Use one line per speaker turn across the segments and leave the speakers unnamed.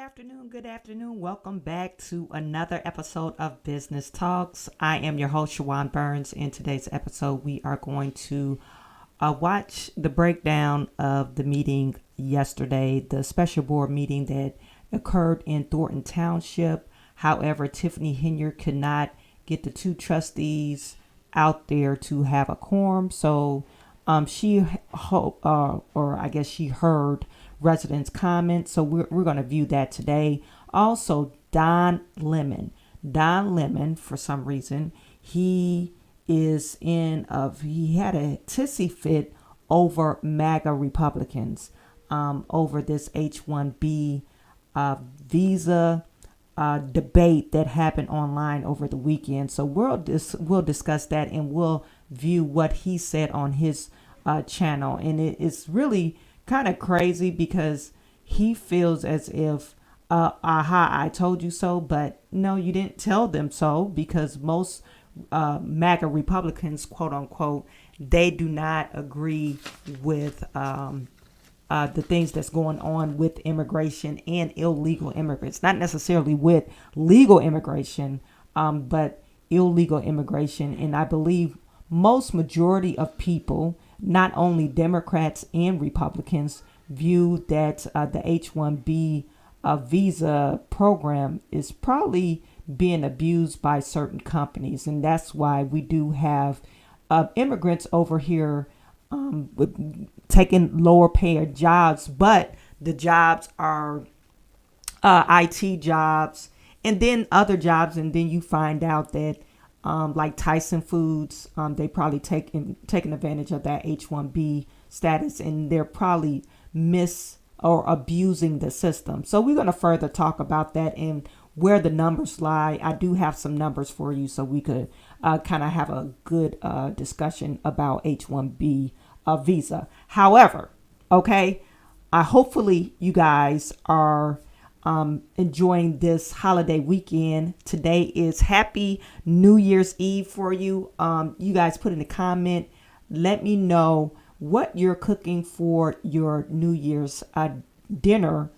afternoon. Good afternoon. Welcome back to another episode of Business Talks. I am your host, Chawanne Burns. In today's episode, we are going to watch the breakdown of the meeting yesterday, the special board meeting that occurred in Thornton Township. However, Tiffany Henyard could not get the two trustees out there to have a quorum. So she heard residents' comments. So we're going to view that today. Also, Don Lemon, for some reason, he had a tissy fit over MAGA Republicans, over this H-1B visa debate that happened online over the weekend. So we'll discuss that, and we'll view what he said on his channel. And it's really kind of crazy because he feels as if, I told you so, but no, you didn't tell them so, because most MAGA Republicans, quote unquote, they do not agree with the things that's going on with immigration and illegal immigrants. Not necessarily with legal immigration, but illegal immigration. And I believe most majority of people, not only Democrats and Republicans, view that the H-1B visa program is probably being abused by certain companies. And that's why we do have immigrants over here taking lower paid jobs, but the jobs are IT jobs and then other jobs. And then you find out that like Tyson Foods, they probably taking advantage of that H-1B status, and they're probably abusing the system. So we're going to further talk about that and where the numbers lie. I do have some numbers for you so we could kind of have a good discussion about H-1B visa. However, okay, hopefully you guys are enjoying this holiday weekend. Today is Happy New Year's Eve for you. You guys put in a comment. Let me know what you're cooking for your New Year's dinner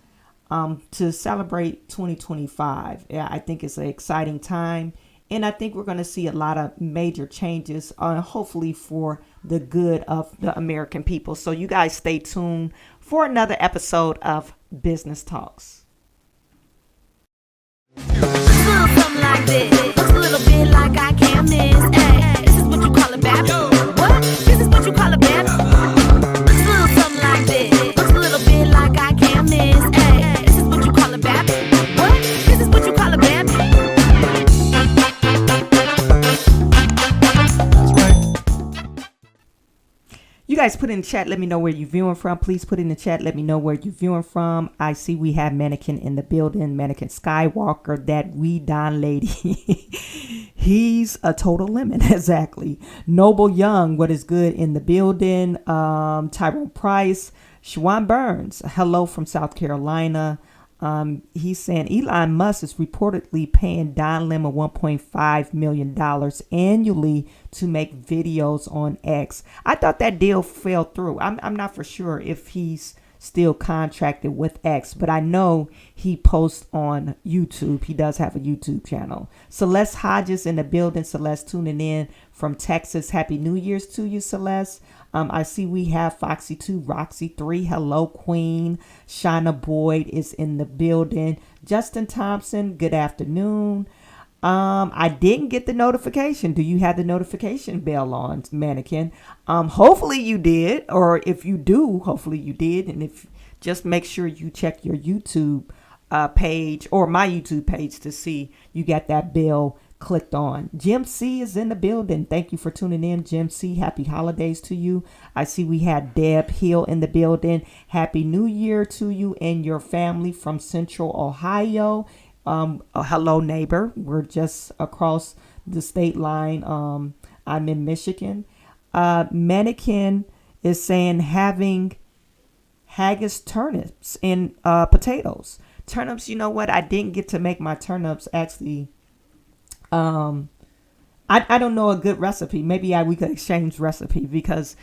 to celebrate 2025. Yeah, I think it's an exciting time. And I think we're going to see a lot of major changes, hopefully for the good of the American people. So you guys stay tuned for another episode of Business Talks.
Something like this. Looks a little bit like I can't miss. Hey, this is what you call a bad. What? This is what you call a bad. Something like this. Looks a little bit like I can't miss. Hey, this is what you call a bad. What? This is what you call a bad.
You guys put in the chat. Let me know where you're viewing from. Please put in the chat. Let me know where you're viewing from. I see we have Mannequin in the building. Mannequin Skywalker, that wee Don lady. He's a total lemon. Exactly. Noble Young, what is good in the building. Tyrone Price. Chawanne Burns, hello from South Carolina. He's saying Elon Musk is reportedly paying Don Lemon $1.5 million annually to make videos on X. I thought that deal fell through. I'm not for sure if he's still contracted with X, but I know he posts on YouTube. He does have a YouTube channel. Celeste Hodges in the building. Celeste tuning in from Texas. Happy New Year's to you, Celeste. I see we have Foxy 2, Roxy 3. Hello, Queen. Shauna Boyd is in the building. Justin Thompson, good afternoon. I didn't get the notification. Do you have the notification bell on, Mannequin? Hopefully you did, or if you do, hopefully you did. And if just make sure you check your YouTube page or my YouTube page to see you got that bell clicked on. Jim C is in the building. Thank you for tuning in, Jim C. Happy holidays to you. I see we had Deb Hill in the building. Happy New Year to you and your family from Central Ohio. Hello, neighbor. We're just across the state line. I'm in Michigan. Mannequin is saying having haggis turnips and potatoes. Turnips, you know what? I didn't get to make my turnips actually. I don't know a good recipe. Maybe we could exchange recipe because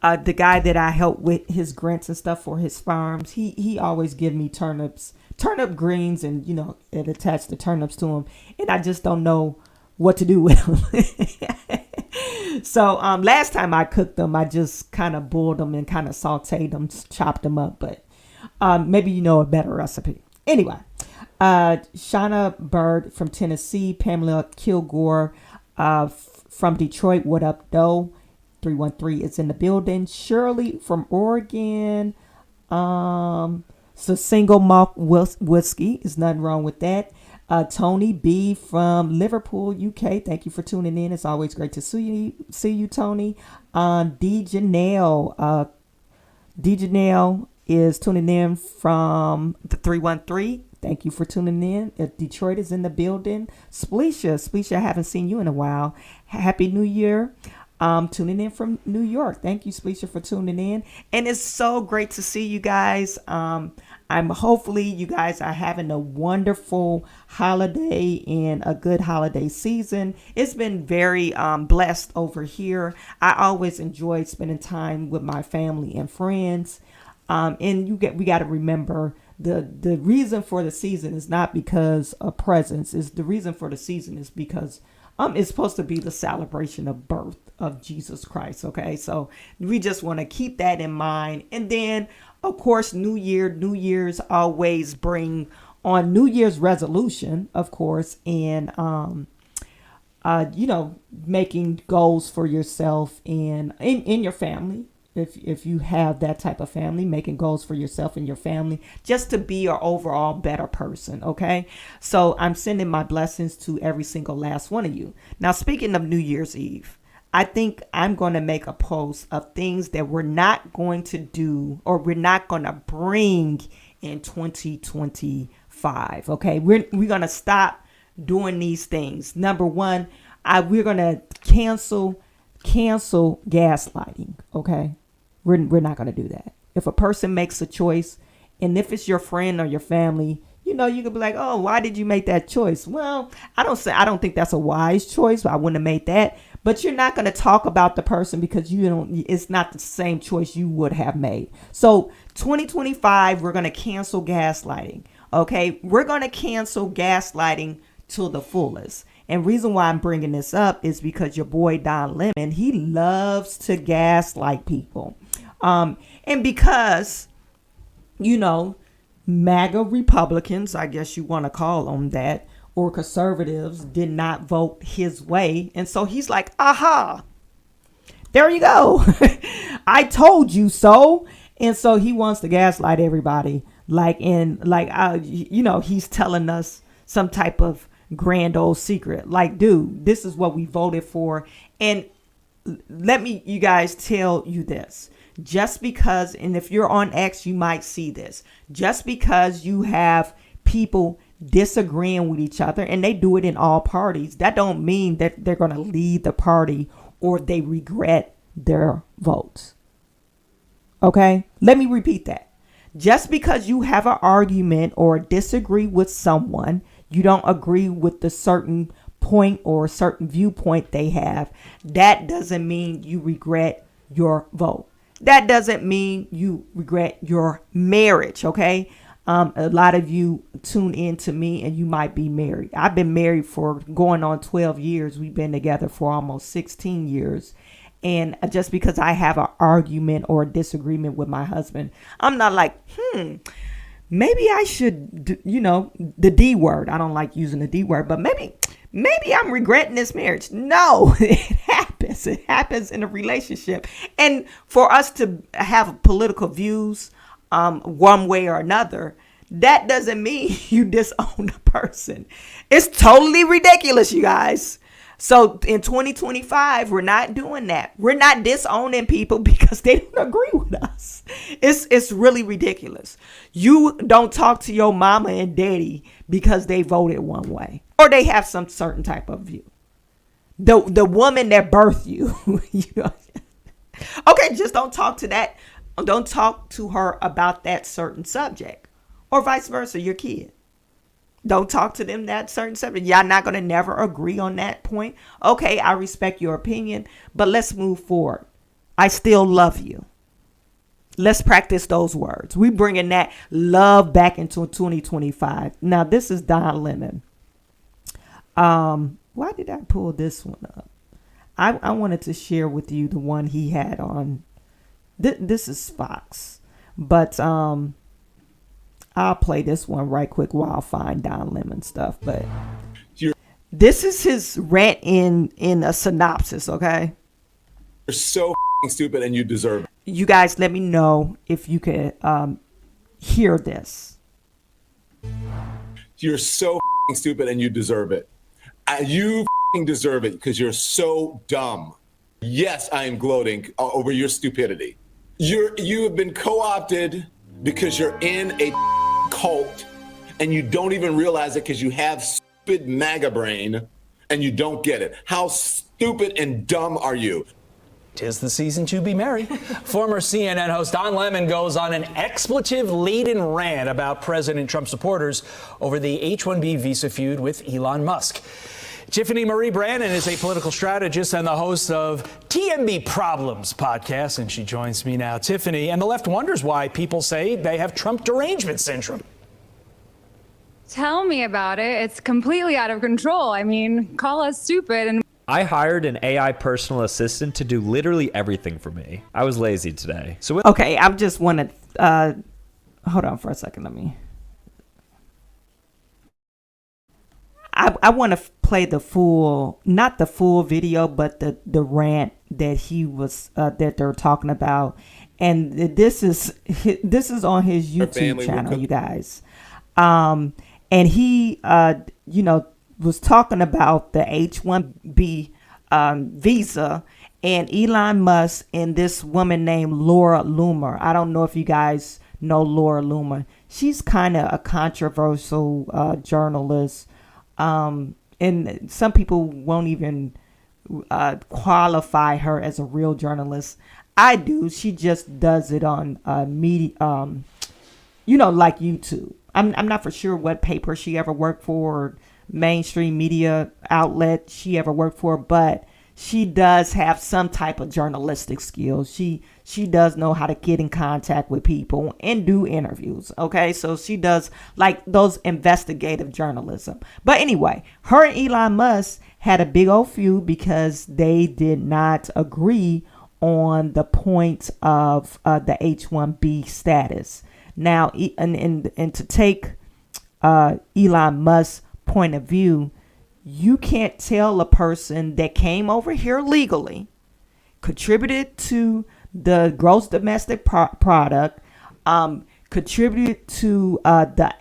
The guy that I help with his grants and stuff for his farms, he always give me turnip greens, and it attached the turnips to them, and I just don't know what to do with them. So last time I cooked them, I just kind of boiled them and kind of sauteed them, chopped them up, but maybe a better recipe. Anyway, Chawanne Burns from Tennessee, Pamela Kilgore from Detroit, what up, though? 313 is in the building. Shirley from Oregon. It's a single malt whiskey. There's nothing wrong with that. Tony B from Liverpool, UK. Thank you for tuning in. It's always great to see you, Tony. D. Janelle. D. Janelle is tuning in from the 313. Thank you for tuning in. Detroit is in the building. Splecia, I haven't seen you in a while. Happy New Year. Tuning in from New York. Thank you, Splecia, for tuning in. And it's so great to see you guys. Hopefully you guys are having a wonderful holiday and a good holiday season. It's been very blessed over here. I always enjoy spending time with my family and friends. And we got to remember the reason for the season is not because of presents. The reason for the season is because it's supposed to be the celebration of birth of Jesus Christ. Okay, so we just want to keep that in mind. And then, of course, New Year's always bring on New Year's resolution, of course, and making goals for yourself and in your family. If you have that type of family, making goals for yourself and your family, just to be an overall better person. Okay. So I'm sending my blessings to every single last one of you. Now, speaking of New Year's Eve, I think I'm going to make a post of things that we're not going to do or we're not going to bring in 2025. Okay. We're going to stop doing these things. Number one, we're going to cancel gaslighting. Okay. We're not going to do that. If a person makes a choice, and if it's your friend or your family, you could be like, oh, why did you make that choice? Well, I don't think that's a wise choice. I wouldn't have made that. But you're not going to talk about the person because it's not the same choice you would have made. So 2025, we're going to cancel gaslighting. Okay. We're going to cancel gaslighting to the fullest. And reason why I'm bringing this up is because your boy Don Lemon, he loves to gaslight people. And because, MAGA Republicans, I guess you want to call them that, or conservatives did not vote his way. And so he's like, aha, there you go. I told you so. And so he wants to gaslight everybody. He's telling us some type of grand old secret. Like, dude, this is what we voted for. And let me, you guys, tell you this. Just because, and if you're on X, you might see this. Just because you have people disagreeing with each other, and they do it in all parties, that don't mean that they're going to lead the party or they regret their votes. Okay? Let me repeat that. Just because you have an argument or disagree with someone, you don't agree with the certain point or certain viewpoint they have, that doesn't mean you regret your vote. That doesn't mean you regret your marriage. Okay. A lot of you tune in to me and you might be married. I've been married for going on 12 years. We've been together for almost 16 years. And just because I have an argument or a disagreement with my husband, I'm not like, maybe I should, the D word. I don't like using the D word, but maybe I'm regretting this marriage. No, it happens. It happens in a relationship. And for us to have political views, one way or another, that doesn't mean you disown a person. It's totally ridiculous, you guys. So in 2025, we're not doing that. We're not disowning people because they don't agree with us. It's really ridiculous. You don't talk to your mama and daddy because they voted one way or they have some certain type of view. The woman that birthed you, okay, just don't talk to that. Don't talk to her about that certain subject, or vice versa, your kid. Don't talk to them that certain subject. Y'all not going to never agree on that point. Okay, I respect your opinion, but let's move forward. I still love you. Let's practice those words. We bringing that love back into 2025. Now, this is Don Lemon. Why did I pull this one up? I wanted to share with you the one he had on. This is Fox. But I'll play this one right quick while I find Don Lemon stuff. But this is his rant in a synopsis, okay?
You're so stupid and you deserve it.
You guys let me know if you could hear this.
You're so stupid and you deserve it. You deserve it because you're so dumb. Yes, I am gloating over your stupidity. You have been co-opted because you're in a cult and you don't even realize it because you have stupid MAGA brain and you don't get it. How stupid and dumb are you?
'Tis the season to be merry. Former CNN host Don Lemon goes on an expletive-laden rant about President Trump supporters over the H-1B visa feud with Elon Musk. Tiffany Marie Brannon is a political strategist and the host of TMB Problems podcast, and she joins me now. Tiffany, and the left wonders why people say they have Trump derangement syndrome.
Tell me about it. It's completely out of control. I mean, call us stupid and
I hired an AI personal assistant to do literally everything for me. I was lazy today.
Okay, I just want to hold on for a second. I want to play the full, not the full video, but the rant that he was that they're talking about, and this is on his YouTube channel, you guys, and he was talking about the H-1B visa and Elon Musk and this woman named Laura Loomer. I don't know if you guys know Laura Loomer. She's kind of a controversial journalist. And some people won't even qualify her as a real journalist. I do. She just does it on media, like YouTube. I'm not for sure what paper she ever worked for or mainstream media outlet she ever worked for, but she does have some type of journalistic skills. She does know how to get in contact with people and do interviews. Okay, so she does like those investigative journalism. But anyway, her and Elon Musk had a big old feud because they did not agree on the point of the H-1B status. Now, and to take Elon Musk's point of view, you can't tell a person that came over here legally, contributed to the gross domestic product, contributed to the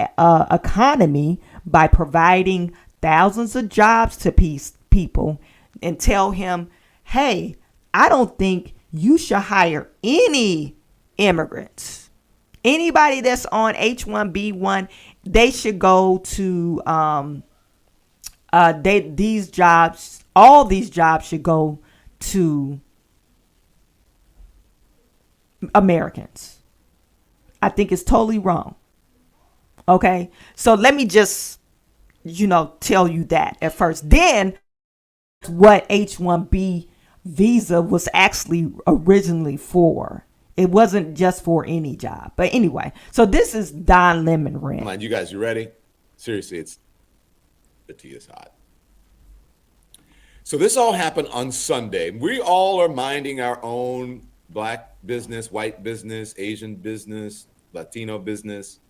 economy by providing thousands of jobs to people, and tell him, hey, I don't think you should hire any immigrants. Anybody that's on H-1B1, they should go to these jobs. All these jobs should go to Americans. I think it's totally wrong. Okay, so let me just tell you that at first. Then what H-1B visa was actually originally for. It wasn't just for any job. But anyway, so this is Don Lemon rant.
Come on, you guys, you ready? Seriously, the tea is hot. So this all happened on Sunday. We all are minding our own black business, white business, Asian business, Latino business,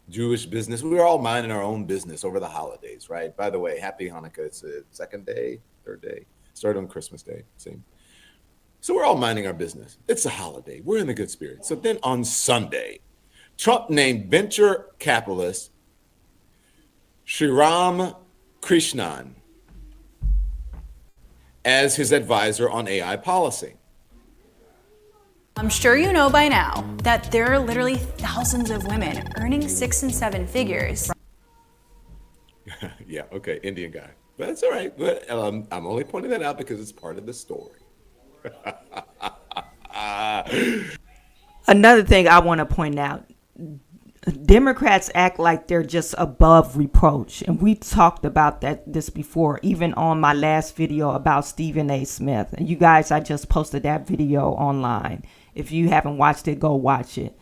Jewish business. We were all minding our own business over the holidays, right? By the way, happy Hanukkah. It's the second day, third day. Started on Christmas Day, same. So we're all minding our business. It's a holiday. We're in the good spirit. So then on Sunday, Trump named venture capitalist Sriram Krishnan as his advisor on AI policy.
I'm sure you know by now that there are literally thousands of women earning 6 and 7 figures.
Yeah, okay, Indian guy. But that's all right. But I'm only pointing that out because it's part of the story.
Another thing I want to point out, Democrats act like they're just above reproach. And we talked about this before, even on my last video about Stephen A. Smith. And you guys, I just posted that video online. If you haven't watched it, go watch it.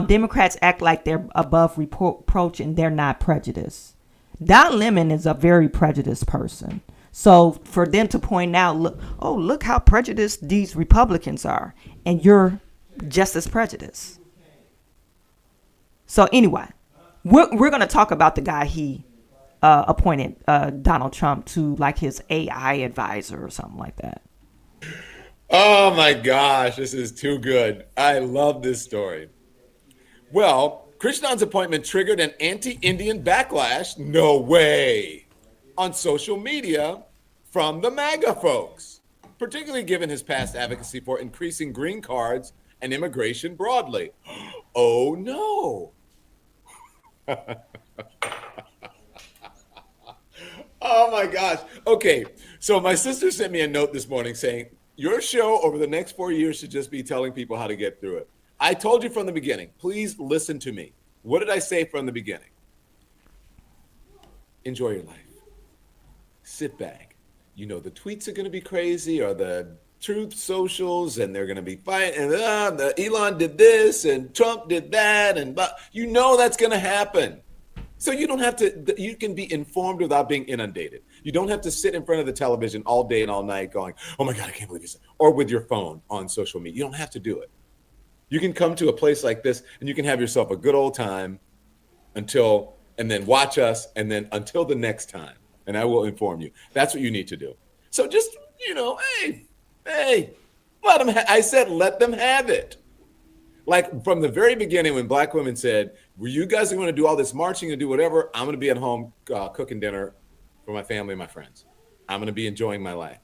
Democrats act like they're above reproach and they're not prejudiced. Don Lemon is a very prejudiced person. So for them to point out, look how prejudiced these Republicans are, and you're just as prejudiced. So anyway, we're going to talk about the guy he appointed Donald Trump to, like his AI advisor or something like that.
Oh my gosh, this is too good. I love this story. Well, Krishnan's appointment triggered an anti-Indian backlash, no way, on social media from the Maga folks, particularly given his past advocacy for increasing green cards and immigration broadly. Oh no. Oh my gosh. Okay, so my sister sent me a note this morning saying, your show over the next 4 years should just be telling people how to get through it. I told you from the beginning, please listen to me. What did I say from the beginning? Enjoy your life. Sit back. You know, the tweets are going to be crazy, or the truth socials, and they're going to be fighting. And Elon did this, and Trump did that, and you know that's going to happen. So you don't have to, you can be informed without being inundated. You don't have to sit in front of the television all day and all night going, oh my God, I can't believe this. Or with your phone on social media. You don't have to do it. You can come to a place like this and you can have yourself a good old time and then watch us, and then until the next time. And I will inform you. That's what you need to do. So just, hey, let them I said, let them have it. Like from the very beginning, when black women said, well, you guys are going to do all this marching and do whatever, I'm going to be at home cooking dinner for my family and my friends. I'm going to be enjoying my life.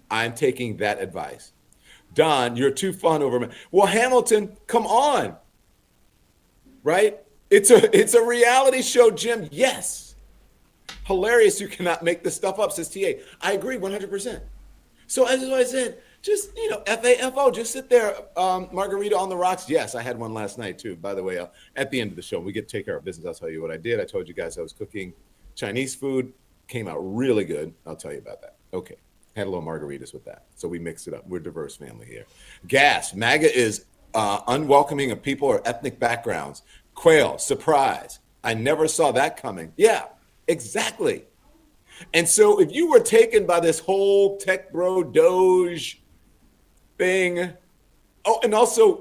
I'm taking that advice. Don, you're too fun over me. Well, Hamilton, come on. Right? It's a reality show, Jim. Yes. Hilarious. You cannot make this stuff up, says TA. I agree 100%. So as I said, just, FAFO, just sit there. Margarita on the rocks. Yes, I had one last night too, by the way. At the end of the show, we get to take care of business. I'll tell you what I did. I told you guys I was cooking Chinese food. Came out really good. I'll tell you about that. Okay. Had a little margaritas with that. So we mixed it up. We're a diverse family here. Gas. MAGA is unwelcoming of people or ethnic backgrounds. Quail. Surprise. I never saw that coming. Yeah, exactly. And so if you were taken by this whole tech bro Doge thing, and also,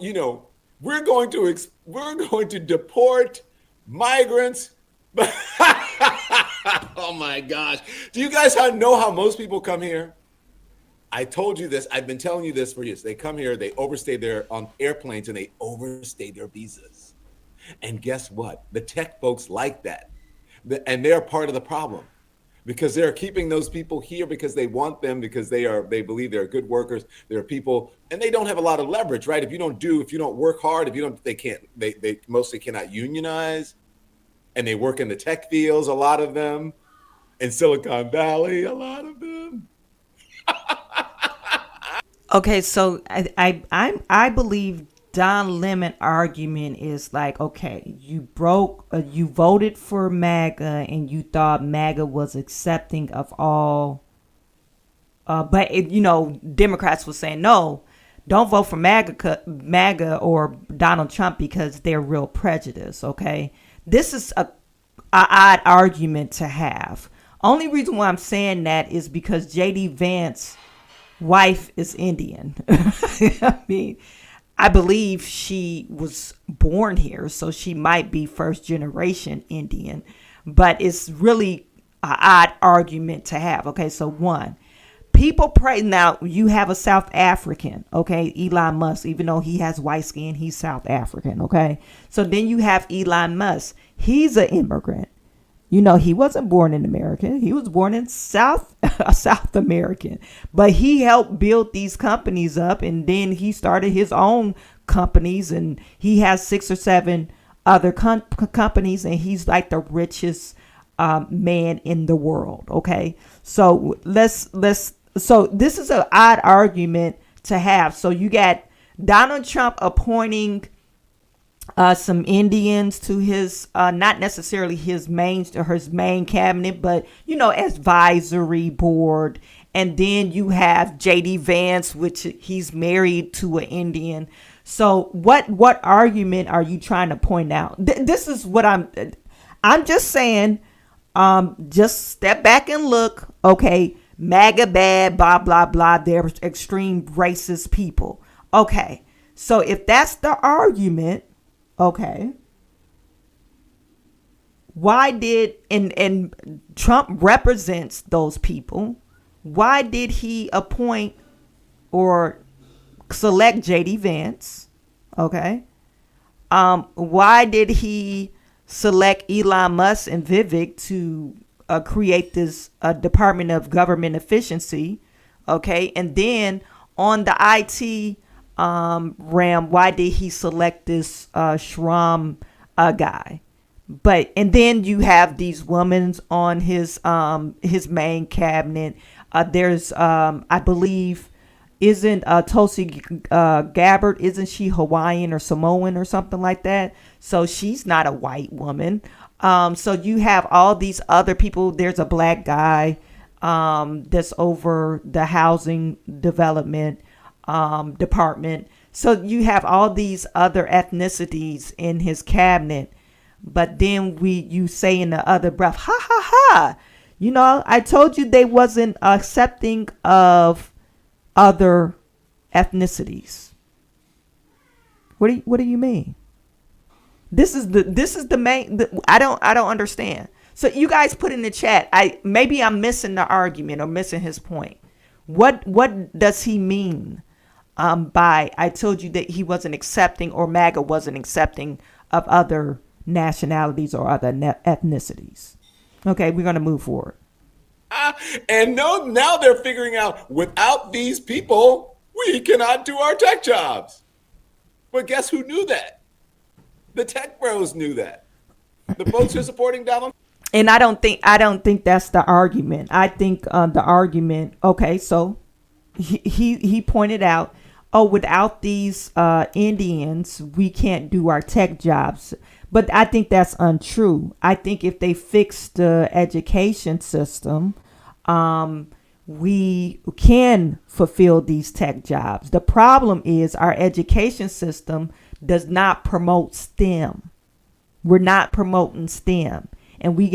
we're going to deport migrants. Oh my gosh. Do you guys know how most people come here? I told you this. I've been telling you this for years. They come here, they overstay on airplanes, and they overstay their visas. And guess what? The tech folks like that. And they're part of the problem, because they're keeping those people here because they want them, because they believe they're good workers. They're people, and they don't have a lot of leverage, right? If you don't work hard, they mostly cannot unionize, and they work in the tech fields, a lot of them, in Silicon Valley, a lot of them.
Okay, so I believe Don Lemon argument is like, okay, you voted for MAGA and you thought MAGA was accepting of all, but Democrats were saying no, don't vote for MAGA or Donald Trump because they're real prejudiced. Okay, this is a odd argument to have. Only reason why I'm saying that is because J.D. Vance's wife is Indian. I believe she was born here, so she might be first generation Indian, but it's really an odd argument to have. Okay, so one, people pray. Now you have a South African, okay, Elon Musk, even though he has white skin, he's South African. Okay, so then you have Elon Musk. He's an immigrant. He wasn't born in America. He was born in South American, but he helped build these companies up, and then he started his own companies, and he has 6 or 7 other companies, and he's like the richest man in the world. Okay, so so this is an odd argument to have. So you got Donald Trump appointing some Indians to his, not necessarily his main cabinet, but, advisory board. And then you have J.D. Vance, which he's married to an Indian. So what argument are you trying to point out? This is what I'm just saying. Just step back and look. Okay, MAGA bad, blah, blah, blah. They're extreme racist people. Okay, so if that's the argument, okay, why did, and Trump represents those people, why did he appoint or select J.D. Vance? Okay. Why did he select Elon Musk and Vivek to create this Department of Government Efficiency? Okay. And then on the IT realm, why did he select this Shram guy? And then you have these women on his main cabinet. There's I believe, isn't Tulsi Gabbard, isn't she Hawaiian or Samoan or something like that? So she's not a white woman. So you have all these other people. There's a black guy that's over the housing development department. So you have all these other ethnicities in his cabinet. But then you say in the other breath, ha ha ha, I told you they wasn't accepting of other ethnicities. What do you mean? This is the main. I don't understand. So you guys put in the chat. Maybe I'm missing the argument or missing his point. What does he mean by I told you that he wasn't accepting, or MAGA wasn't accepting of other nationalities or other ethnicities? Okay, we're gonna move forward.
And now they're figuring out, without these people, we cannot do our tech jobs. But guess who knew that? The tech bros knew that. The folks who are supporting Donald.
And I don't think that's the argument. I think the argument. Okay, so he pointed out, without these Indians, we can't do our tech jobs. But I think that's untrue. I think if they fix the education system, we can fulfill these tech jobs. The problem is our education system does not promote STEM. We're not promoting STEM. And we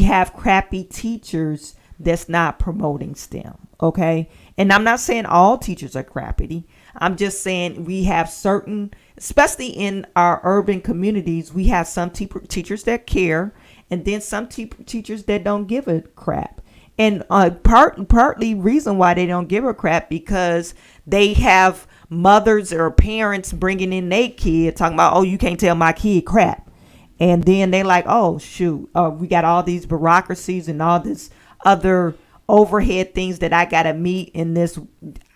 have crappy teachers that's not promoting STEM. Okay. And I'm not saying all teachers are crappy. I'm just saying we have certain, especially in our urban communities, we have some teachers that care, and then some teachers that don't give a crap. And partly reason why they don't give a crap because they have mothers or parents bringing in their kid talking about, you can't tell my kid crap. And then they like, shoot, we got all these bureaucracies and all this other overhead things that I got to meet in this,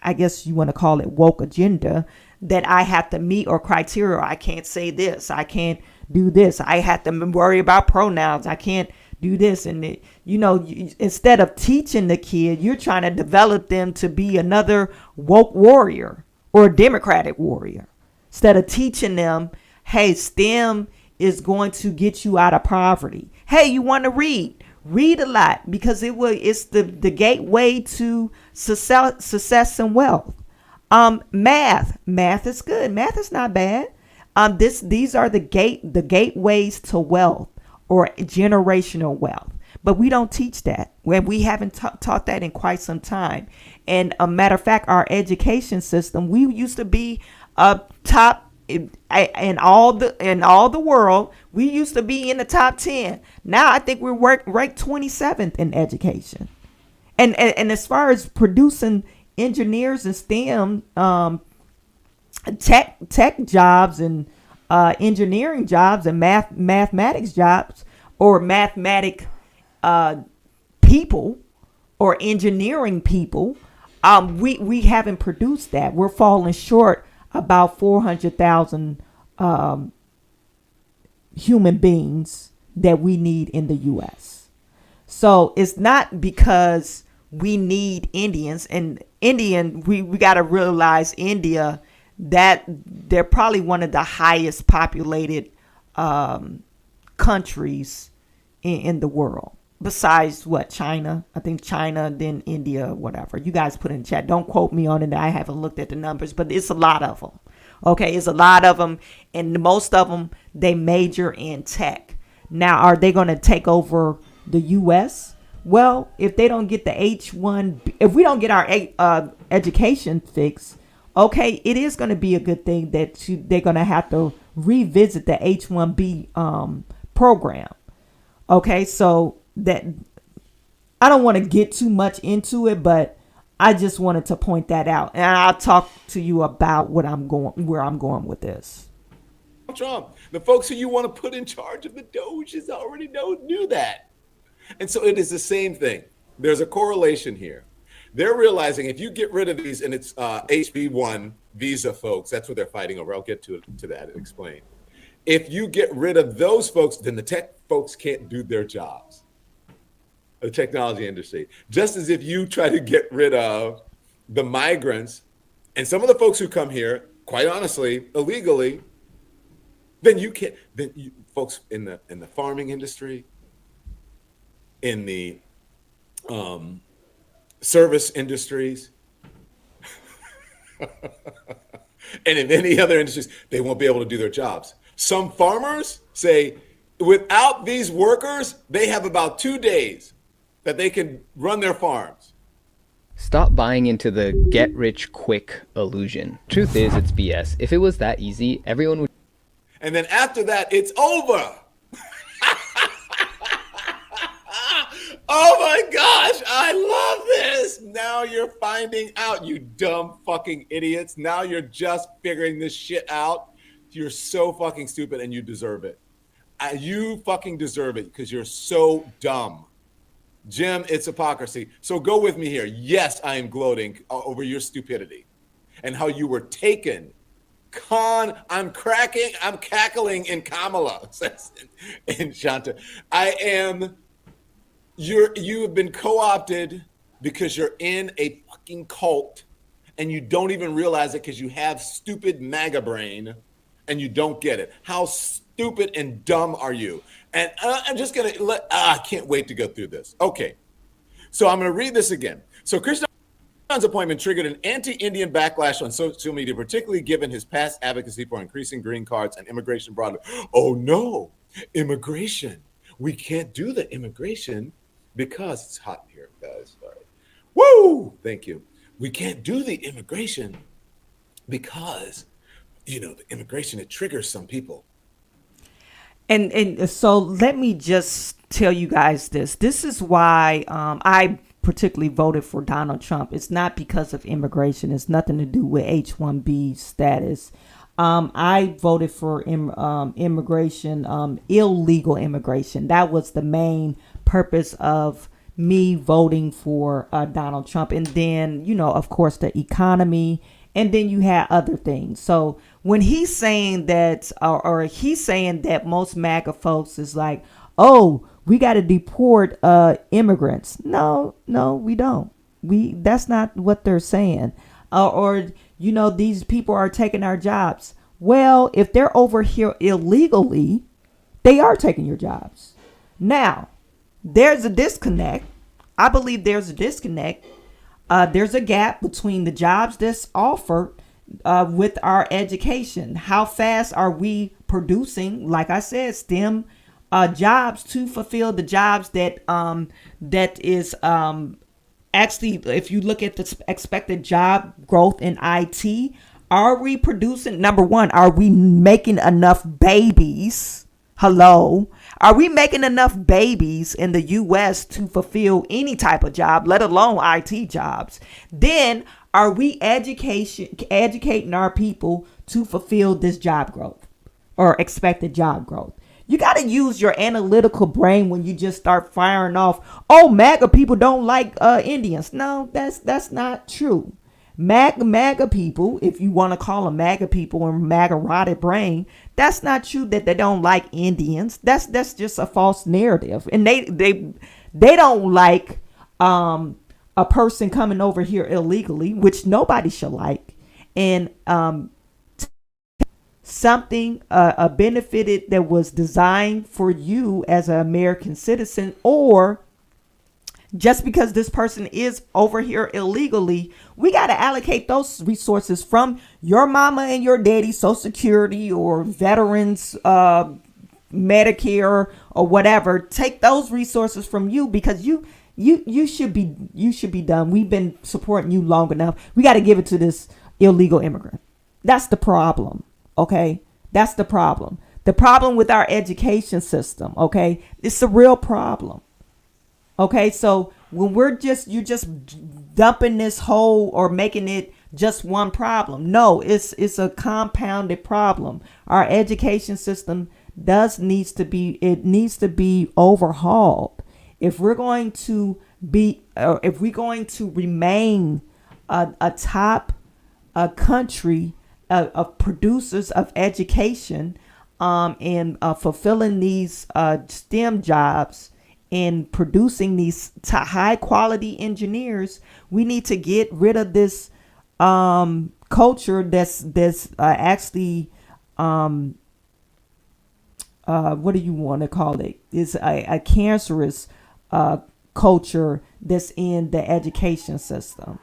I guess you want to call it woke agenda, that I have to meet, or criteria. I can't say this. I can't do this. I have to worry about pronouns. I can't do this. And, instead of teaching the kid, you're trying to develop them to be another woke warrior or a democratic warrior. Instead of teaching them, hey, STEM is going to get you out of poverty. Hey, you want to read a lot, because it's the gateway to success and wealth. Math is good. Math is not bad. These are the gateways to wealth or generational wealth. But we don't teach that. We haven't taught that in quite some time. And a matter of fact, our education system, we used to be top in all the world. We used to be in the top 10. Now I think we're ranked 27th in education. And as far as producing engineers and STEM tech jobs and engineering jobs and mathematics jobs, or mathematic people or engineering people, we haven't produced that. We're falling short about 400,000 human beings that we need in the U.S. So it's not because we need Indians. And we got to realize India, that they're probably one of the highest populated countries in the world. Besides what, China? I think China, then India, whatever. You guys put in chat. Don't quote me on it. I haven't looked at the numbers, but it's a lot of them. Okay, it's a lot of them. And most of them, they major in tech. Now, are they going to take over the U.S.? Well, if they don't get the H1, if we don't get our education fixed, okay, it is going to be a good thing that they're going to have to revisit the H1B program. Okay, so that I don't want to get too much into it, but I just wanted to point that out, and I'll talk to you about where I'm going with this.
Trump, the folks who you want to put in charge of the Doges already knew that, and so it is the same thing. There's a correlation here. They're realizing if you get rid of these, and it's HB1 visa folks, that's what they're fighting over. I'll get to that and explain. If you get rid of those folks, then the tech folks can't do their jobs. The technology industry. Just as if you try to get rid of the migrants and some of the folks who come here, quite honestly, illegally, then you can't. Then you, folks in the farming industry, in the service industries, and in many other industries, they won't be able to do their jobs. Some farmers say, without these workers, they have about 2 days that they can run their farms.
Stop buying into the get-rich-quick illusion. Truth is, it's BS. If it was that easy, everyone would...
And then after that, it's over. Oh my gosh, I love this. Now you're finding out, you dumb fucking idiots. Now you're just figuring this shit out. You're so fucking stupid and you deserve it. You fucking deserve it because you're so dumb. Jim, it's hypocrisy. So go with me here. Yes, I am gloating over your stupidity and how you were taken. I'm cackling in Kamala, says in Shanta. You have been co-opted because you're in a fucking cult and you don't even realize it because you have stupid MAGA brain and you don't get it. How stupid and dumb are you? And I'm just going to I can't wait to go through this. Okay. So I'm going to read this again. So Krishna's appointment triggered an anti-Indian backlash on social media, particularly given his past advocacy for increasing green cards and immigration broadly. Oh no, immigration. We can't do the immigration because it's hot here, guys. Sorry. Woo! Thank you. We can't do the immigration because, the immigration, it triggers some people.
And so let me just tell you guys this. This is why I particularly voted for Donald Trump. It's not because of immigration. It's nothing to do with H-1B status. I voted for immigration, illegal immigration. That was the main purpose of me voting for Donald Trump. And then, of course, the economy. And then you had other things. So when he's saying that, or he's saying that most MAGA folks is like, oh, we got to deport immigrants. No, we don't. That's not what they're saying. These people are taking our jobs. Well, if they're over here illegally, they are taking your jobs. Now, there's a disconnect. I believe there's a disconnect. There's a gap between the jobs that's offered with our education. How fast are we producing, like I said, STEM jobs to fulfill the jobs that is actually, if you look at the expected job growth in IT, are we producing? Number one, are we making enough babies? Hello. Are we making enough babies in the U.S. to fulfill any type of job, let alone IT jobs? Then are we educating our people to fulfill this job growth or expected job growth? You got to use your analytical brain when you just start firing off. Oh, MAGA people don't like Indians. No, that's not true. MAGA people, if you want to call them MAGA people or MAGA rotted brain, that's not true that they don't like Indians. That's just a false narrative. And they don't like a person coming over here illegally, which nobody should like. And something, a benefit that was designed for you as an American citizen, or just because this person is over here illegally, we got to allocate those resources from your mama and your daddy Social Security or veterans Medicare or whatever. Take those resources from you, because you should be done. We've been supporting you long enough. We got to give it to this illegal immigrant. That's the problem. Okay, that's the problem. The problem with our education system. Okay, it's a real problem. Okay, so when you're just dumping this whole or making it just one problem. No, it's a compounded problem. Our education system needs to be overhauled. If we're going to remain a top country of producers of education, and fulfilling these STEM jobs, in producing these high quality engineers, we need to get rid of this culture that's actually what do you want to call it? Is a cancerous culture that's in the education system.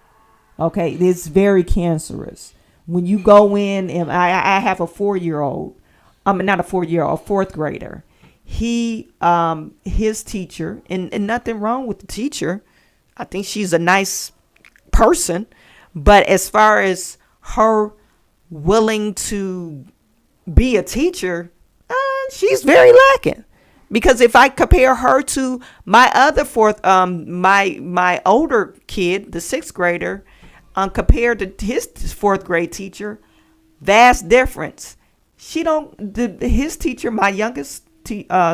Okay, it's very cancerous. When you go in, and I have a 4-year-old, not a 4-year-old, a 4th grader. His teacher, and nothing wrong with the teacher. I think she's a nice person, but as far as her willing to be a teacher, she's very lacking. Because if I compare her to my other my older kid, the 6th grader, compared to his 4th grade teacher, vast difference. His teacher, my youngest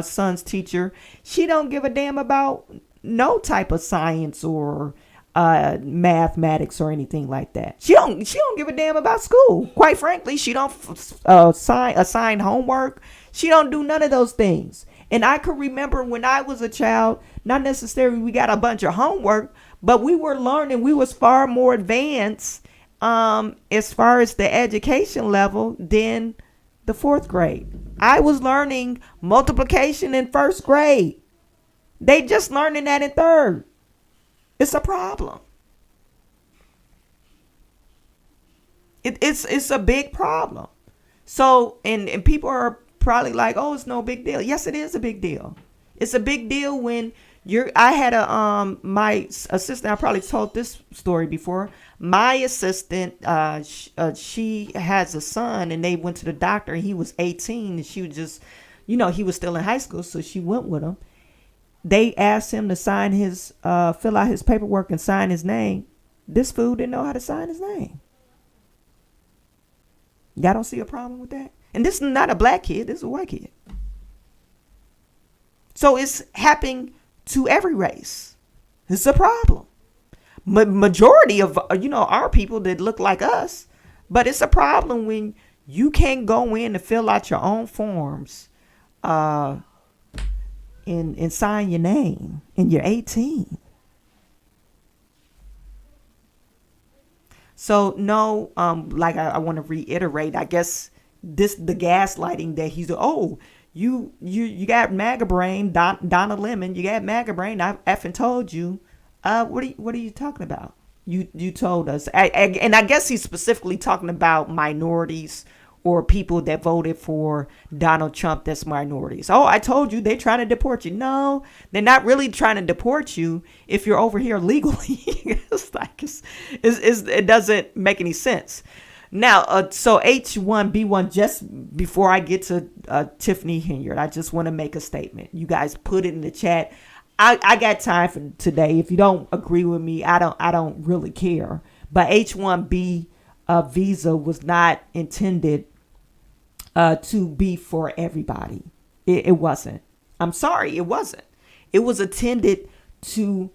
son's teacher, she don't give a damn about no type of science or mathematics or anything like that. She don't give a damn about school. Quite frankly, she don't assign homework. She don't do none of those things. And I could remember when I was a child, not necessarily we got a bunch of homework, but we were learning. We was far more advanced as far as the education level than the 4th grade. I was learning multiplication in 1st grade. They just learning that in 3rd. It's a problem. It's a big problem. So, and people are probably like, oh, it's no big deal. Yes, it is a big deal. It's a big deal when I had my assistant, I probably told this story before. My assistant, she has a son, and they went to the doctor. He was 18, and she was just, he was still in high school, so she went with him. They asked him to sign fill out his paperwork and sign his name. This fool didn't know how to sign his name. Y'all don't see a problem with that? And this is not a black kid. This is a white kid. So it's happening to every race. It's a problem. Majority of, our people that look like us, but it's a problem when you can't go in and fill out your own forms and sign your name and you're 18. So no, like I want to reiterate, I guess the gaslighting that he's, you got MAGA brain, Donna Lemon, you got MAGA brain. I effing told you. What are you talking about? You told us, and I guess he's specifically talking about minorities or people that voted for Donald Trump that's minorities. Oh, I told you they're trying to deport you. No, they're not really trying to deport you if you're over here legally. It doesn't make any sense. Now, so H1B1, just before I get to Tiffany Henyard, I just want to make a statement. You guys put it in the chat. I got time for today. If you don't agree with me, I don't really care. But H1B visa was not intended to be for everybody. It wasn't. I'm sorry, it wasn't. It was intended to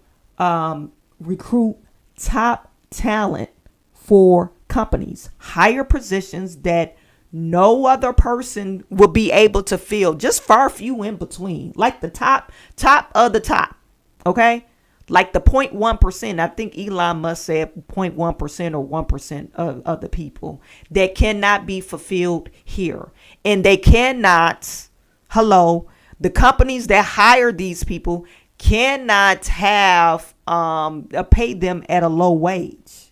recruit top talent for companies, higher positions that no other person will be able to fill, just far few in between, like the top of the top. Okay, Like the 0.1%, I think Elon Musk said 0.1% or 1% of the people that cannot be fulfilled here. And they cannot, the companies that hire these people cannot have pay them at a low wage.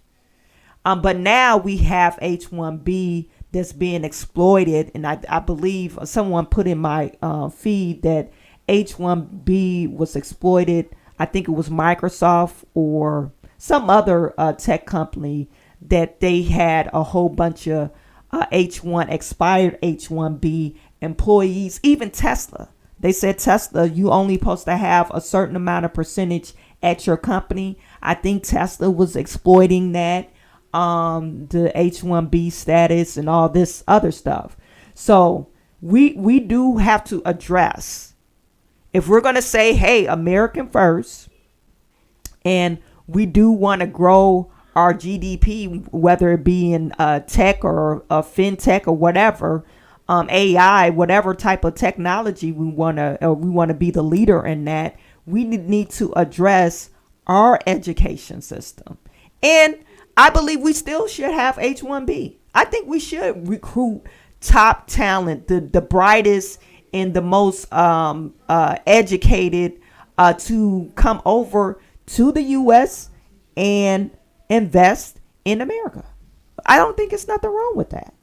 But now we have H-1B that's being exploited. And I believe someone put in my feed that H-1B was exploited. I think it was Microsoft or some other tech company that they had a whole bunch of expired H-1B employees, even Tesla. They said, Tesla, you only supposed to have a certain amount of percentage at your company. I think Tesla was exploiting that, the H-1B status and all this other stuff. So we do have to address, if we're going to say, hey, American first, and we do want to grow our GDP, whether it be in tech or fintech or whatever, AI, whatever type of technology we want to be the leader in that, we need to address our education system. And I believe we still should have H-1B. I think we should recruit top talent, the brightest and the most educated to come over to the U.S. and invest in America. I don't think it's nothing wrong with that.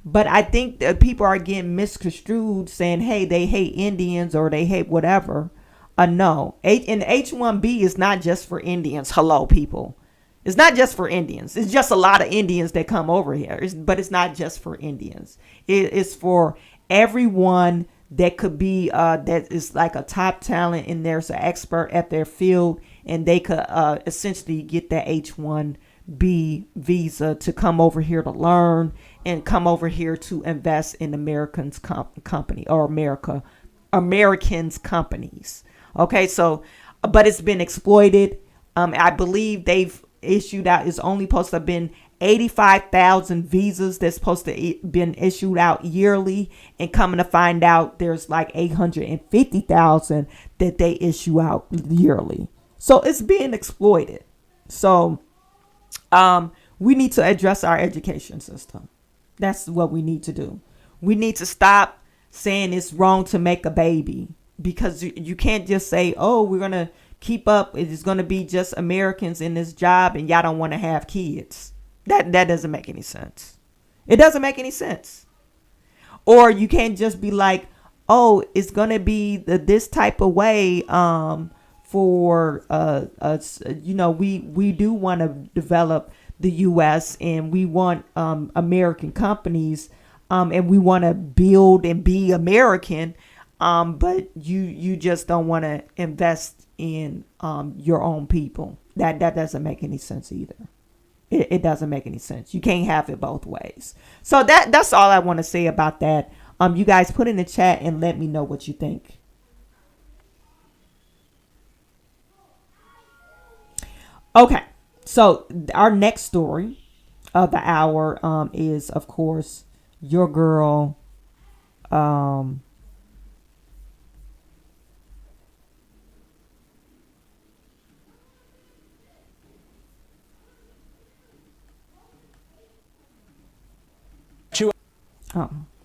But I think that people are getting misconstrued saying, hey, they hate Indians or they hate whatever. No. And H-1B is not just for Indians. Hello, people. It's not just for Indians. It's just a lot of Indians that come over here. But it's not just for Indians. It's for everyone that could be, that is like a top talent and there's an expert at their field, and they could essentially get that H-1B visa to come over here to learn and come over here to invest in Americans company or Americans companies. Okay, so, but it's been exploited. I believe they've issued out, it's only supposed to have been 85,000 visas that's supposed to been issued out yearly, and coming to find out there's like 850,000 that they issue out yearly. So it's being exploited. So we need to address our education system. That's what we need to do. We need to stop saying it's wrong to make a baby, because you can't just say, oh, we're going to keep up. It's going to be just Americans in this job and y'all don't want to have kids. That doesn't make any sense. It doesn't make any sense. Or you can't just be like, oh, it's going to be this type of way for us. You know, we do want to develop the U.S. and we want American companies and we want to build and be American. But you just don't want to invest in your own people. That doesn't make any sense either. It doesn't make any sense. You can't have it both ways. So that's all I want to say about that. You guys put in the chat and let me know what you think. Okay. So our next story of the hour is, of course, your girl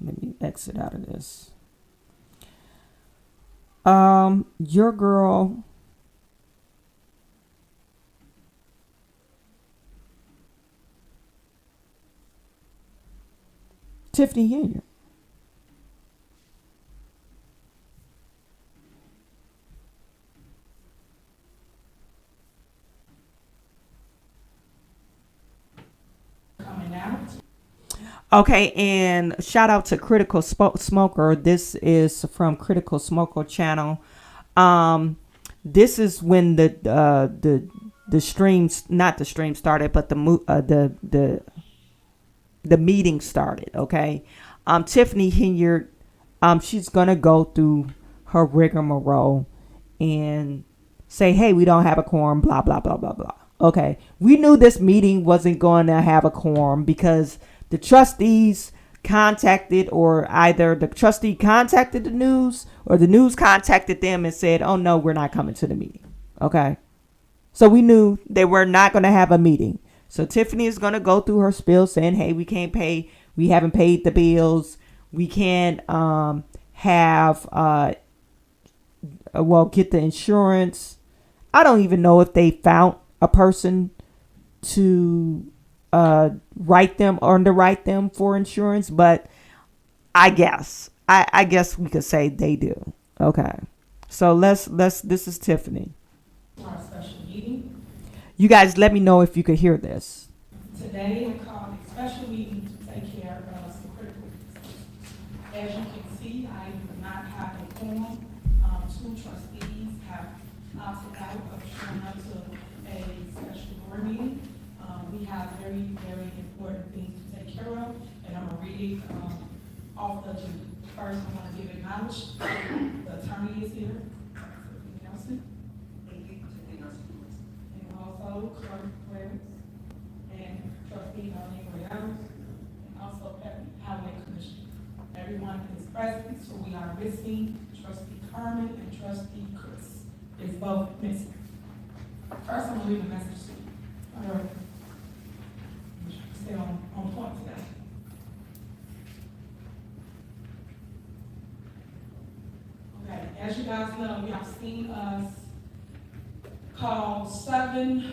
let me exit out of this. Your girl Tiffany Henyard. Okay, and shout out to Critical Smoker. This is from Critical Smoker channel. This is when the streams, not the stream started, but the meeting started. Okay, Tiffany Henyard, she's gonna go through her rigmarole and say, hey, we don't have a quorum, blah blah blah blah blah. Okay, we knew this meeting wasn't going to have a quorum because the trustees contacted, or either the trustee contacted the news or the news contacted them and said, oh no, we're not coming to the meeting. Okay. So we knew they were not going to have a meeting. So Tiffany is going to go through her spiel saying, hey, we can't pay. We haven't paid the bills. We can't get the insurance. I don't even know if they found a person to underwrite them for insurance, but I guess we could say they do. Okay. So this is Tiffany.
Our special meeting.
You guys let me know if you could hear this.
Today we called a special meeting to take care of some critical issues. As you can see, I do not have a quorum. Two trustees have opted out of showing up to a special board meeting. We have very, very important things to take care of, and I'm gonna read it off the agenda. First, I want to give acknowledgement. The attorney is here. Nelson. And also Clerk Burns and Trustee Henyard, and also Highway Commissioner. Everyone is present, so we are missing Trustee Carmen and Trustee Chris. Is both missing. First, I'm gonna read the message to you. All right. Stay on point today. Okay, as you guys know, you have seen us call 7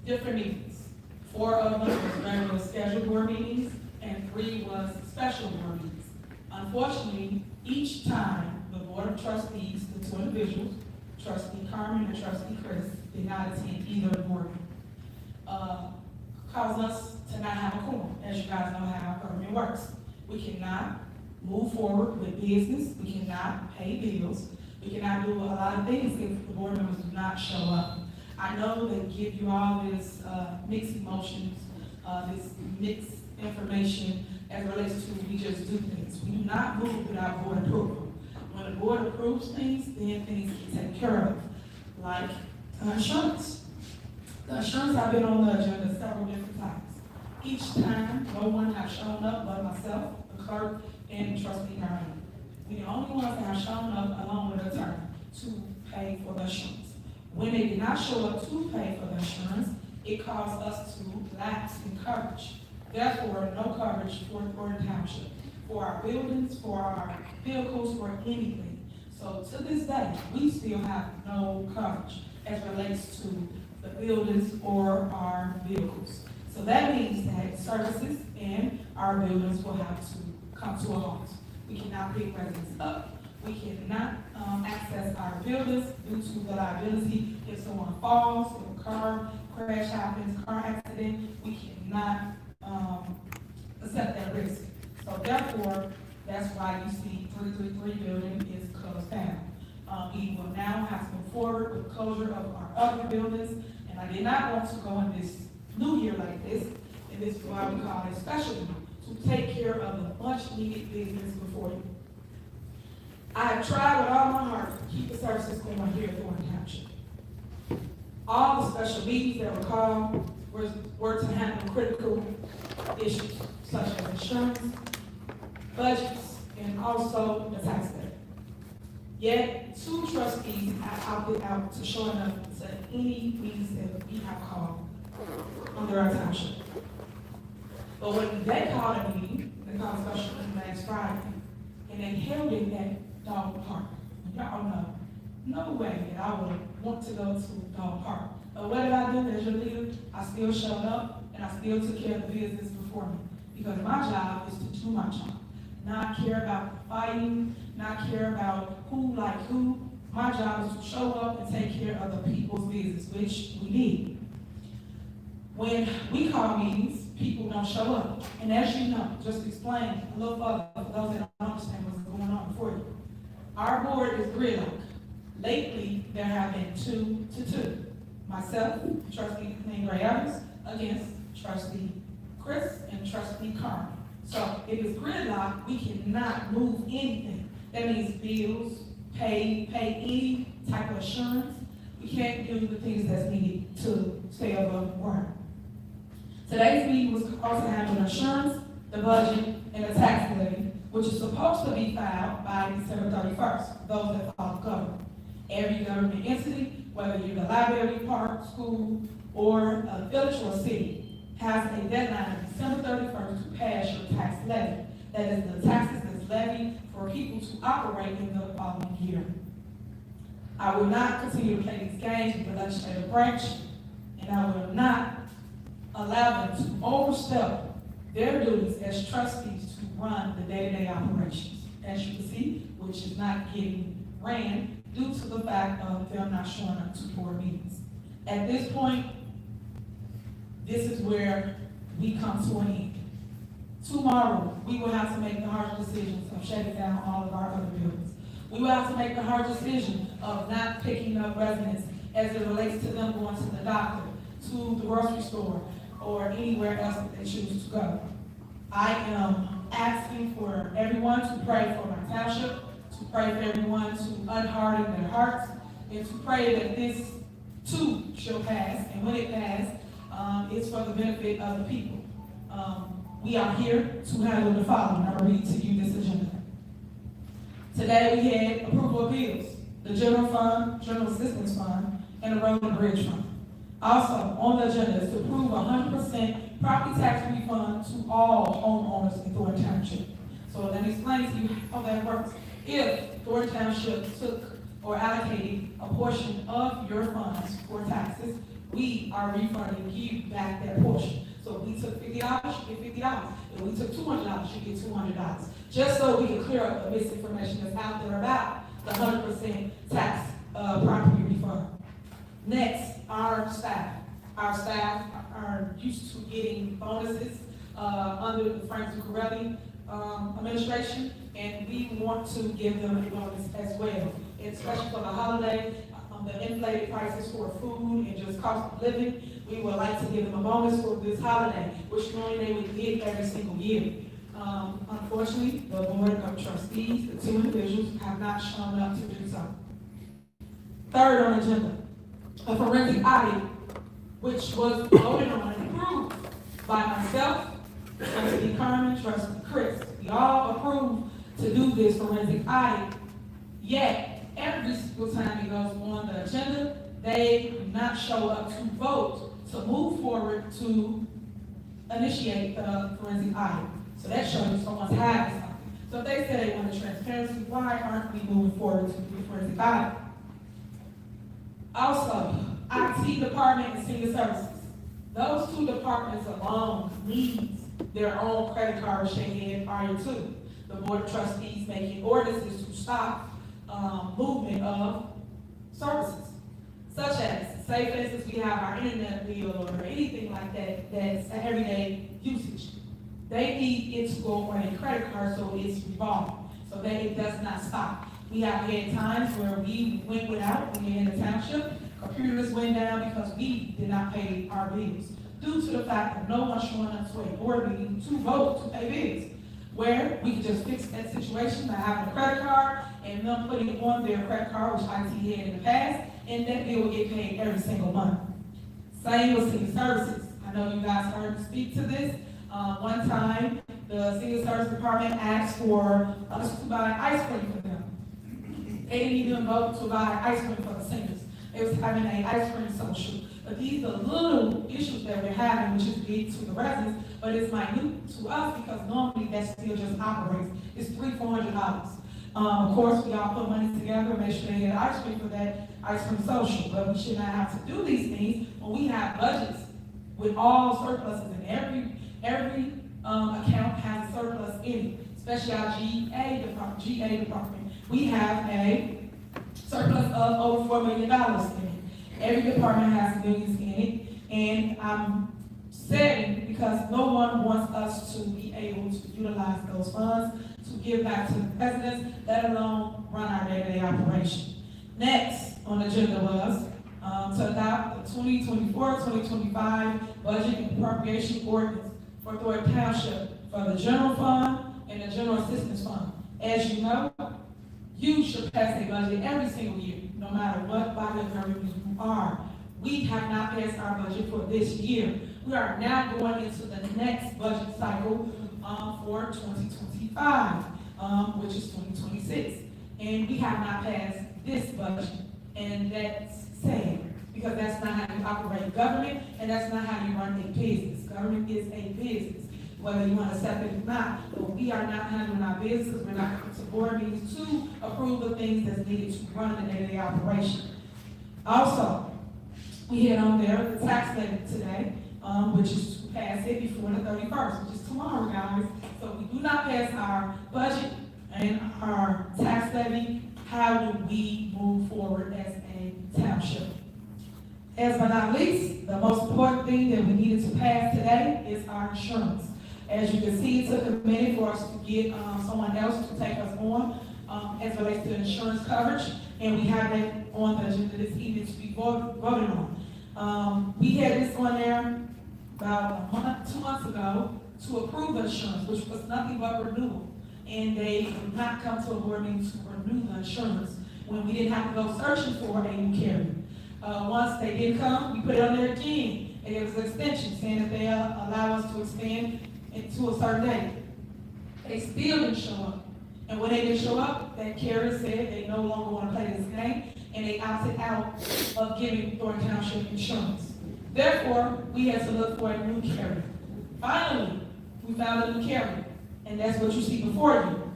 different meetings. 4 of them was regular scheduled board meetings, and 3 was special board meetings. Unfortunately, each time the Board of Trustees, the 2 individuals, Trustee Carmen and Trustee Chris, did not attend either board meeting. Caused us to not have a quorum, as you guys know how government works. We cannot move forward with business, we cannot pay bills, we cannot do a lot of things if the board members do not show up. I know they give you all this mixed emotions, this mixed information as it relates to we just do things. We do not move without board approval. When the board approves things, then things get taken care of, like insurance. The insurance have been on the agenda several different times. Each time, no one has shown up but myself, the clerk, and Trustee Henyard. We're the only ones that have shown up along with the attorney to pay for the insurance. When they did not show up to pay for the insurance, it caused us to lapse in coverage. Therefore, no coverage for Thornton Township, for our buildings, for our vehicles, for anything. So to this day, we still have no coverage as relates to the buildings or our vehicles. So that means that services and our buildings will have to come to a halt. We cannot pick residents up. We cannot access our buildings due to the liability. If someone falls, if a car crash happens, car accident, we cannot accept that risk. So therefore, that's why you see 333 building is closed down. We will now have to move forward with closure of our other buildings, and I did not want to go in this new year like this, and this is why we call it special year, to take care of the much needed business before you. I have tried with all my heart to keep the services going here at Thornton Township. All the special meetings that were called were to handle critical issues such as insurance, budgets, and also the tax levy. Yet, 2 trustees have opted out to showing up to any meetings that we have called under our township. But when they called a meeting, they called a special meeting last Friday, and they held it at Dog Park. Y'all know, no way that I would want to go to Dog Park. But what did I do as your leader? I still showed up, and I still took care of the business before me. Because my job is to do my job. Not care about fighting, not care about who like who. My job is to show up and take care of the people's business, which we need. When we call meetings, people don't show up. And as you know, just to explain a little further for those that don't understand what's going on before you. Our board is gridlock. Lately, there have been 2 to 2. Myself, Trustee Henyard, against Trustee Chris and Trustee Carmen. So if it's gridlock, we cannot move anything. That means bills, pay any type of insurance. We can't do the things that's needed to stay above ground. Today's meeting was also handling insurance, the budget, and the tax levy, which is supposed to be filed by December 31st, those that follow government. Every government entity whether you're the library, park, school, or a village or a city, has a deadline of December 31st to pass your tax levy. That is the taxes that's levied for people to operate in the following year. I will not continue to play these games with the legislative branch, and I will not allow them to overstep their duties as trustees to run the day-to-day operations, as you can see, which is not getting ran due to the fact of them not showing up to board meetings. At this point, this is where we come to an end. Tomorrow, we will have to make the hard decisions of shutting down all of our other buildings. We will have to make the hard decision of not picking up residents as it relates to them going to the doctor, to the grocery store, or anywhere else that they choose to go. I am asking for everyone to pray for my township, to pray for everyone to unharden their hearts, and to pray that this too shall pass, and when it passes, it's for the benefit of the people. We are here to handle the following. I'll read to you this agenda. Today we had approval of bills, the general fund, general assistance fund, and the road and bridge fund. Also on the agenda is to approve 100% property tax refund to all homeowners in Thornton Township. So let me explain to you how that works. If Thornton Township took or allocated a portion of your funds for taxes, we are refunding you back that portion. So if we took $50, you get $50. If we took $200, you get $200. Just so we can clear up the misinformation that's out there about the 100% tax property refund. Next, our staff. Our staff are used to getting bonuses under the Frank Zuccarelli administration, and we want to give them a bonus as well, especially for the holiday. The inflated prices for food and just cost of living, we would like to give them a bonus for this holiday, which normally they would get every single year. Unfortunately, the Board of Trustees, the two individuals, have not shown up to do so. Third on the agenda, a forensic audit, which was voted on and approved by myself, Trustee Carmen, Trustee Chris. We all approved to do this forensic audit, yet every single time it goes on the agenda, they do not show up to vote to move forward to initiate the forensic audit. So that shows you someone's hiding something. So if they say they want the transparency, why aren't we moving forward to do the forensic audit? Also, IT department and senior services. Those two departments alone need their own credit card shaking prior to the Board of Trustees making ordinances to stop movement of services, such as, say for instance, we have our internet bill or anything like that that's an everyday usage. They need it to go on a credit card so it's revolving, so that it does not stop. We have had times where we went without, when we were in the township, computers went down because we did not pay our bills, due to the fact of no one showing up to a board meeting to vote to pay bills, where we could just fix that situation by having a credit card and them putting it on their credit card, which IT had in the past, and that bill will get paid every single month. Same with senior services. I know you guys heard me speak to this. One time, the senior service department asked for us to buy ice cream for them. They didn't even vote to buy ice cream for the seniors. They was having an ice cream social. But these are little issues that we're having, which is big to the residents, but it's minute to us because normally that still just operates. It's $300-400. Of course, we all put money together and make sure they get ice cream for that ice cream social, but we should not have to do these things when we have budgets with all surpluses, and every account has a surplus in it, especially our GA department. We have a surplus of over $4 million in it. Every department has millions in it, and I'm saddened because no one wants us to be able to utilize those funds to give back to the residents, let alone run our day-to-day operation. Next on the agenda was to adopt the 2024-2025 budget and appropriation ordinance for Thornton Township for the general fund and the general assistance fund. As you know, you should pass a budget every single year, no matter what body of government you are. We have not passed our budget for this year. We are now going into the next budget cycle for 2025, which is 2026. And we have not passed this budget. And that's sad, because that's not how you operate government, and that's not how you run a business. Government is a business, whether you want to accept it or not. But we are not handling our business. We're not coming to board meetings to approve the things that's needed to run the day-to-day operation. Also, we had on there the tax levy today, which is to pass it before the 31st, which is tomorrow, guys. So if we do not pass our budget and our tax levy, how do we move forward as a township? As but not least, the most important thing that we needed to pass today is our insurance. As you can see, it took a minute for us to get someone else to take us on as relates to insurance coverage, and we have that on the agenda this evening to be voted on. We had this on there about 2 months ago to approve the insurance, which was nothing but renewal. And they did not come to a board meeting to renew the insurance when we didn't have to go searching for a new carrier. Once they did come, we put it on there again, and it was an extension saying that they allow us to expand into a certain date. They still didn't show up. And when they didn't show up, that carrier said they no longer want to play this game, and they opted out of giving Thornton Township insurance. Therefore, we had to look for a new carrier. Finally, we found a new carrier, and that's what you see before you.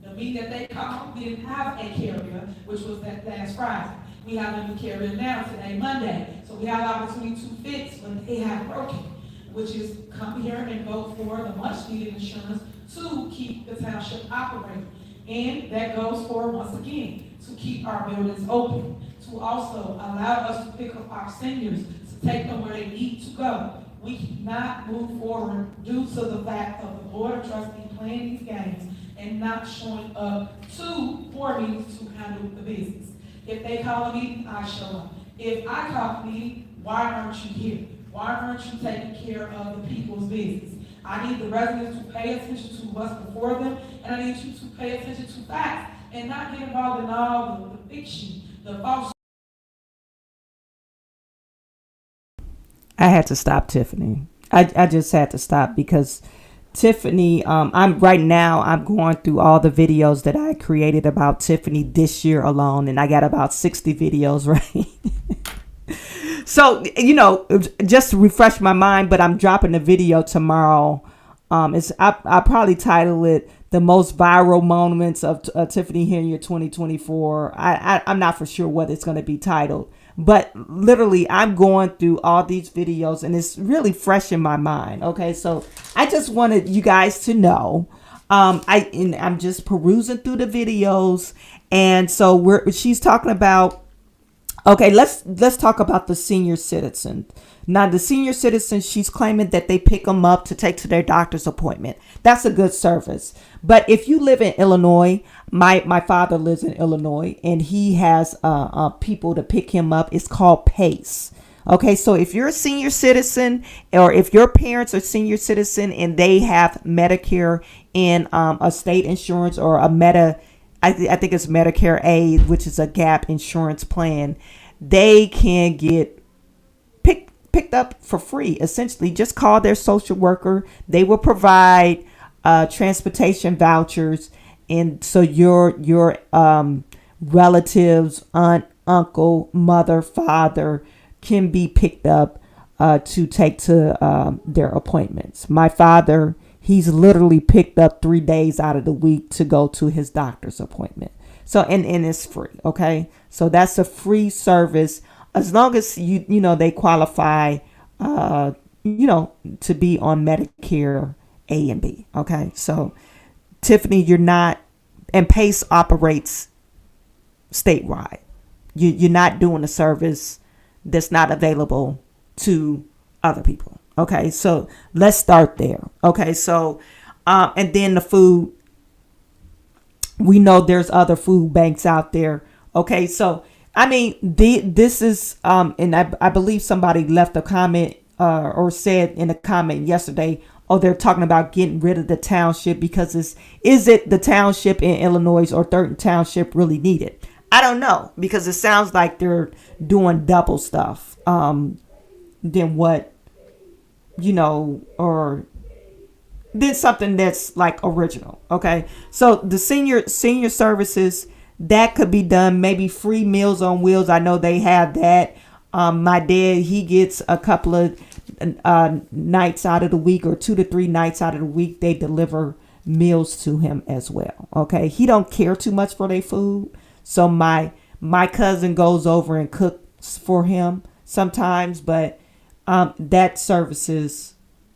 The meeting that they called, we didn't have a carrier, which was that last Friday. We have a new carrier now, today, Monday. So we have the opportunity to fix what they have broken, which is come here and vote for the much-needed insurance to keep the township operating. And that goes for, once again, to keep our buildings open, to also allow us to pick up our seniors, to take them where they need to go. We cannot move forward due to the fact of the Board of Trustees playing these games and not showing up to board meetings to handle the business. If they call a meeting, I show up. If I call a meeting, why aren't you here? Why aren't you taking care of the people's business? I need the residents to pay attention to what's before them, and I need you to pay attention to facts and not get involved in all the fiction, the false.
I had to stop Tiffany. I just had to stop because Tiffany, I'm going through all the videos that I created about Tiffany this year alone, and I got about 60 videos, right? So, just to refresh my mind, but I'm dropping the video tomorrow. I probably title it "The Most Viral Moments of Tiffany Henyard 2024." I'm not for sure what it's going to be titled, but literally I'm going through all these videos and it's really fresh in my mind. Okay, so I just wanted you guys to know, I'm just perusing through the videos, and so she's talking about. Okay, let's talk about the senior citizen. Now, the senior citizen, she's claiming that they pick them up to take to their doctor's appointment. That's a good service. But if you live in Illinois, my father lives in Illinois, and he has people to pick him up. It's called PACE. Okay, so if you're a senior citizen, or if your parents are senior citizen and they have Medicare and a state insurance or a I think it's Medicare Aid, which is a gap insurance plan, they can get picked up for free. Essentially, just call their social worker. They will provide transportation vouchers, and so your relatives, aunt, uncle, mother, father can be picked up to take to their appointments. My father, he's literally picked up 3 days out of the week to go to his doctor's appointment. So, and it's free. Okay. So that's a free service as long as they qualify, to be on Medicare A and B. Okay. So Tiffany, you're not, and PACE operates statewide. You're not doing a service that's not available to other people. Okay, so let's start there. Okay, so and then the food. We know there's other food banks out there. Okay, so I mean, this is and I believe somebody left a comment or said in a comment yesterday. Oh, they're talking about getting rid of the township because is it the township in Illinois or Thornton Township really needed? I don't know, because it sounds like they're doing double stuff than what. Or then something that's like original. Okay. So the senior services, that could be done. Maybe free Meals on Wheels. I know they have that. My dad, he gets a couple of nights out of the week, or 2 to 3 nights out of the week, they deliver meals to him as well. Okay, he don't care too much for their food, so my cousin goes over and cooks for him sometimes, but that services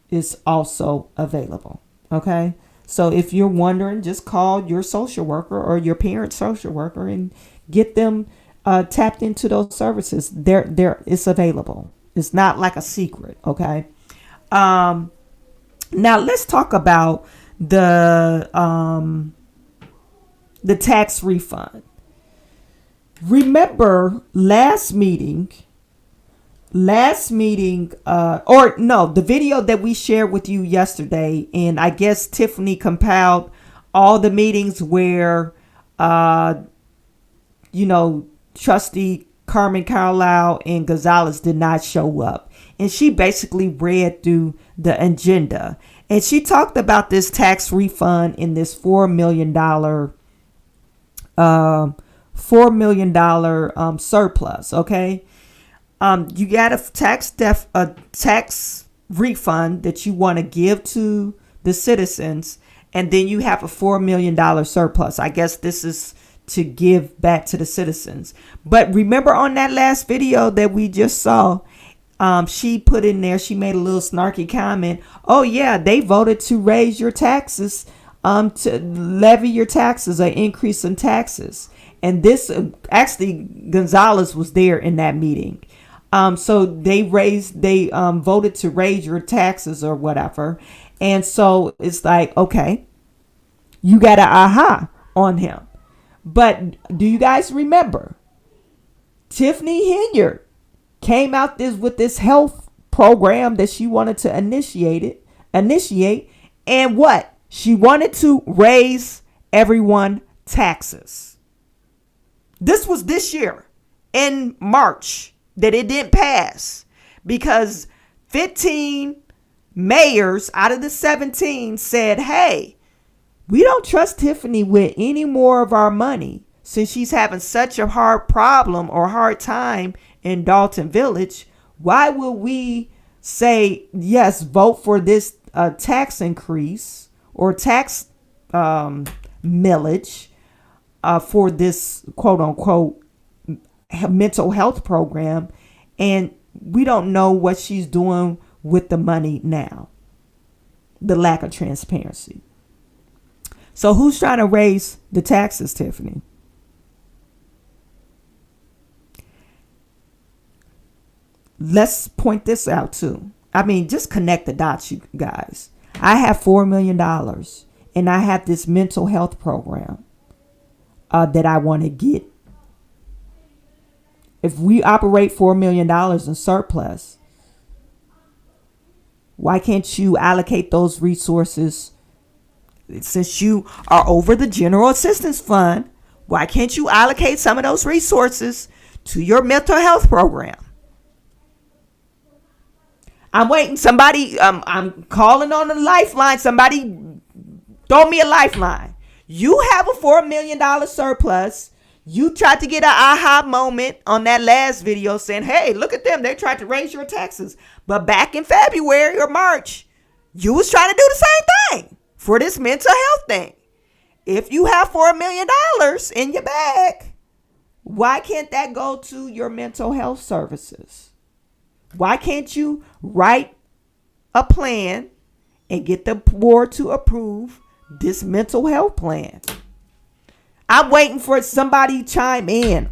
is also available. Okay, so if you're wondering, just call your social worker or your parent's social worker and get them tapped into those services. There it's available. It's not like a secret. Okay. Now let's talk about the tax refund. Remember last meeting, the video that we shared with you yesterday, and I guess Tiffany compiled all the meetings where, Trustee Carmen Carlisle and Gonzalez did not show up. And she basically read through the agenda. And she talked about this tax refund in this $4 million surplus. Okay. You got a tax refund that you want to give to the citizens, and then you have a $4 million surplus. I guess this is to give back to the citizens. But remember on that last video that we just saw, she put in there, she made a little snarky comment. Oh yeah, they voted to raise your taxes, to levy your taxes, or increase in taxes. And this actually Gonzalez was there in that meeting. So they voted to raise your taxes or whatever. And so it's like, okay, you got an aha on him. But do you guys remember Tiffany Henyard came out with this health program that she wanted to initiate, and what? She wanted to raise everyone taxes. This was this year in March that it didn't pass because 15 mayors out of the 17 said, hey, we don't trust Tiffany with any more of our money since she's having such a hard problem or hard time in Dalton Village. Why will we say, yes, vote for this tax increase or tax millage for this quote unquote mental health program, and we don't know what she's doing with the money now? The lack of transparency. So who's trying to raise the taxes, Tiffany? Let's point this out too. I mean, just connect the dots, you guys. I have $4 million and I have this mental health program that I want to get. If we operate $4 million in surplus, why can't you allocate those resources? Since you are over the general assistance fund, why can't you allocate some of those resources to your mental health program? I'm waiting. Somebody, I'm calling on a lifeline. Somebody throw me a lifeline. You have a $4 million surplus. You tried to get an aha moment on that last video saying, hey, look at them. They tried to raise your taxes. But back in February or March, you was trying to do the same thing for this mental health thing. If you have $4 million in your bag, why can't that go to your mental health services? Why can't you write a plan and get the board to approve this mental health plan? I'm waiting for somebody to chime in.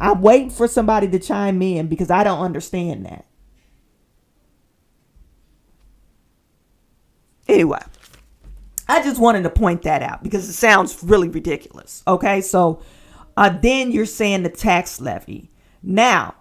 Because I don't understand that. Anyway, I just wanted to point that out because it sounds really ridiculous. Okay, so then you're saying the tax levy. Now,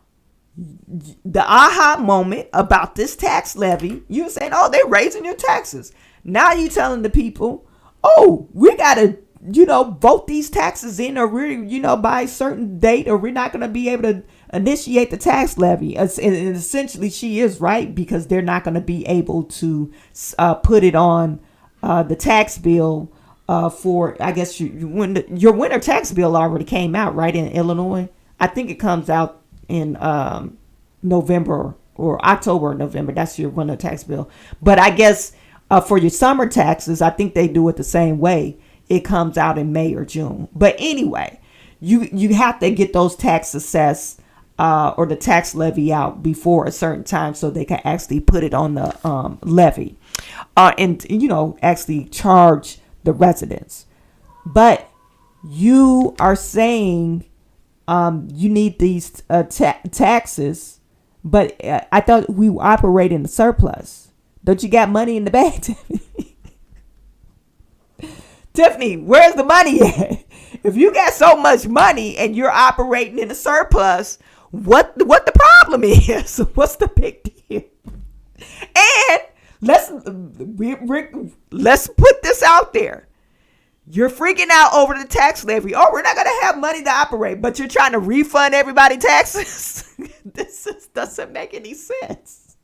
the aha moment about this tax levy, you're saying, oh, they're raising your taxes. Now you're telling the people, oh, we got to, vote these taxes in, or we're, by a certain date, or we're not going to be able to initiate the tax levy. And essentially she is right, because they're not going to be able to put it on the tax bill for, I guess, your winter tax bill already came out, right, in Illinois. I think it comes out in November or October or November. That's your winter tax bill. But I guess for your summer taxes, I think they do it the same way. It comes out in May or June. But anyway, you have to get those tax assessed or the tax levy out before a certain time so they can actually put it on the levy and, actually charge the residents. But you are saying you need these taxes, but I thought we operate in the surplus. Don't you got money in the bank, Tiffany? Tiffany, where's the money at? If you got so much money and you're operating in a surplus, what the problem is? What's the big deal? And let's put this out there. You're freaking out over the tax levy. Oh, we're not going to have money to operate, but you're trying to refund everybody taxes. Doesn't make any sense.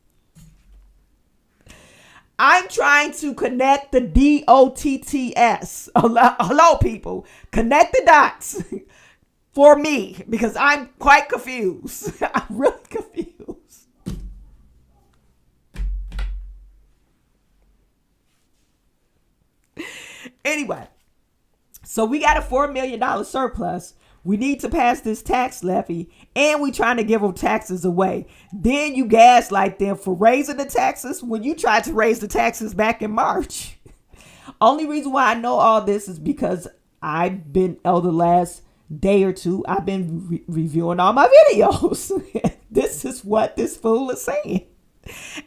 I'm trying to connect the DOTTS. Hello, people. Connect the dots for me because I'm quite confused. I'm really confused. Anyway, so we got a $4 million surplus. We need to pass this tax levy, and we trying to give them taxes away. Then you gaslight them for raising the taxes when you tried to raise the taxes back in March. Only reason why I know all this is because I've been, the last day or two, I've been reviewing all my videos. This is what this fool is saying.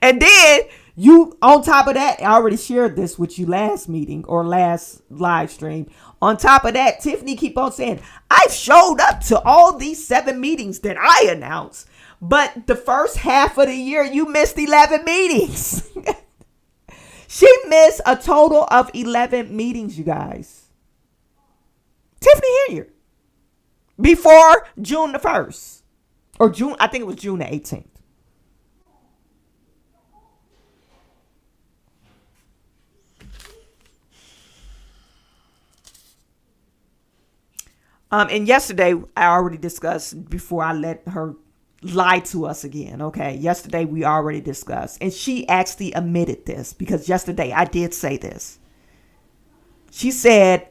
And then you, on top of that, I already shared this with you last meeting or last live stream. On top of that, Tiffany keep on saying, I've showed up to all these 7 meetings that I announced, but the first half of the year, you missed 11 meetings. She missed a total of 11 meetings, you guys. Tiffany Henyard. Before June the 1st. Or June, I think it was June the 18th. And yesterday, I already discussed before I let her lie to us again. Okay. Yesterday, we already discussed. And she actually admitted this because yesterday I did say this. She said,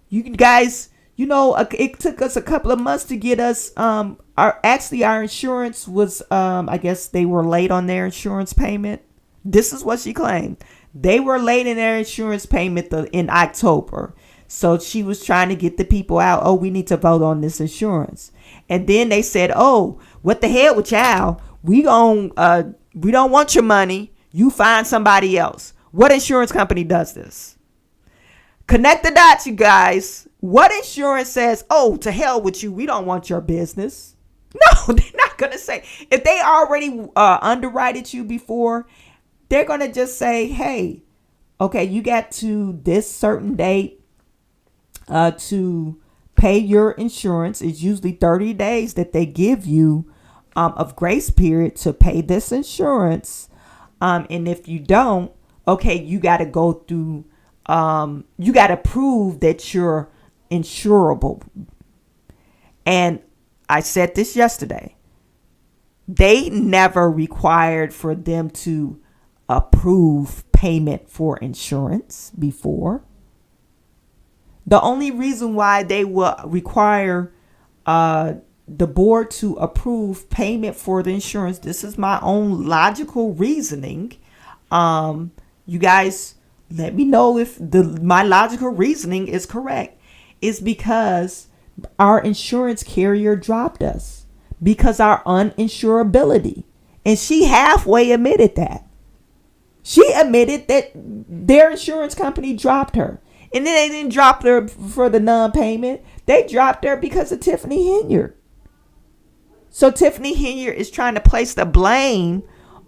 you guys, it took us a couple of months to get us, our insurance was, I guess they were late on their insurance payment. This is what she claimed. They were late in their insurance payment in October. So she was trying to get the people out. Oh, we need to vote on this insurance. And then they said, oh, what the hell with y'all? We don't want your money. You find somebody else. What insurance company does this? Connect the dots, you guys. What insurance says, oh, to hell with you. We don't want your business. No, they're not going to say. If they already underwrited you before, they're going to just say, hey, okay, you got to this certain date to pay your insurance. It's usually 30 days that they give you of grace period to pay this insurance. And if you don't, okay, you got to go through, you got to prove that you're insurable. And I said this yesterday. They never required for them to approve payment for insurance before. The only reason why they will require the board to approve payment for the insurance, this is my own logical reasoning. You guys, let me know if my logical reasoning is correct. Is because our insurance carrier dropped us because our uninsurability. And she halfway admitted that. She admitted that their insurance company dropped her. And then they didn't drop her for the non-payment. They dropped her because of Tiffany Henyard. So Tiffany Henyard is trying to place the blame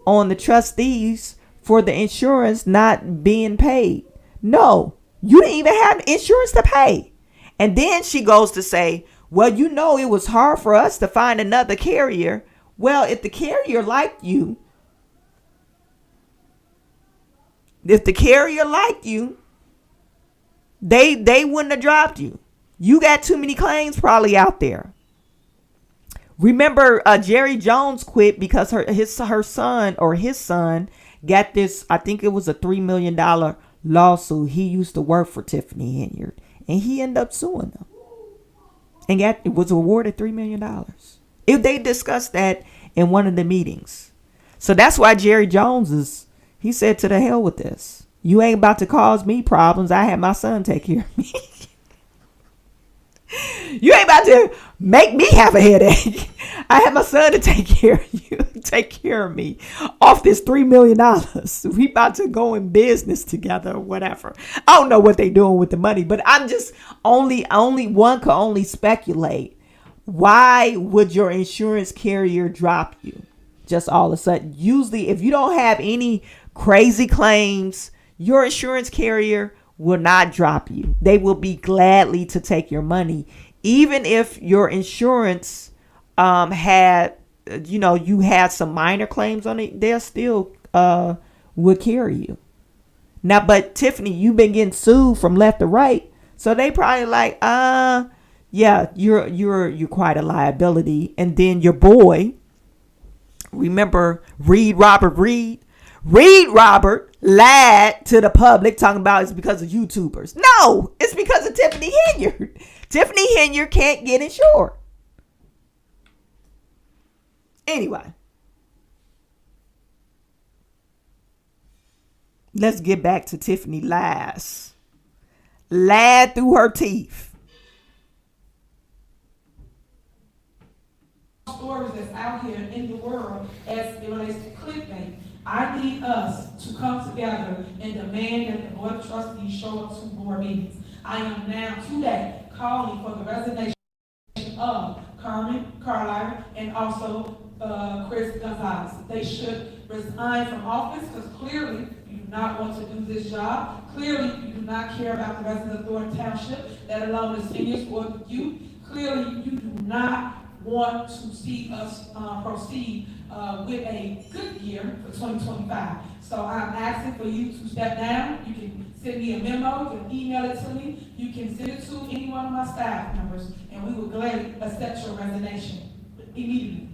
on the trustees for the insurance not being paid. No, you didn't even have insurance to pay. And then she goes to say, well, it was hard for us to find another carrier. Well, if the carrier liked you, They wouldn't have dropped you. You got too many claims probably out there. Remember, Jerry Jones quit because her son got this. I think it was a $3 million lawsuit. He used to work for Tiffany Henyard, and he ended up suing them, and was awarded $3 million. If they discussed that in one of the meetings, so that's why Jerry Jones he said, to the hell with this. You ain't about to cause me problems. I had my son take care of me. You ain't about to make me have a headache. I have my son to take care of you, take care of me off this $3 million. We about to go in business together or whatever. I don't know what they doing with the money, but I'm just only one can only speculate. Why would your insurance carrier drop you just all of a sudden? Usually, if you don't have any crazy claims, your insurance carrier will not drop you. They will be gladly to take your money, even if your insurance had, you had some minor claims on it. They still would carry you. Now, but Tiffany, you've been getting sued from left to right, so they probably like, yeah, you're quite a liability. And then your boy, remember Reed Robert lied to the public talking about it's because of YouTubers. No, it's because of Tiffany Henyard. Tiffany Henyard can't get insured. Anyway, let's get back to Tiffany lies. Lied through her teeth.
Stories that's out here in the world as it relates to clickbait. I need us to come together and demand that the Board of Trustees show up to board meetings. I am now today calling for the resignation of Carmen Carlisle and also Chris Gonzalez. They should resign from office because clearly you do not want to do this job. Clearly you do not care about the residents of Thornton Township, let alone the seniors or the youth. Clearly you do not want to see us proceed with a good year for 2025. So I'm asking for you to step down. You can send me a memo, you can email it to me, you can send it to any one of my staff members, and we will gladly accept your resignation immediately.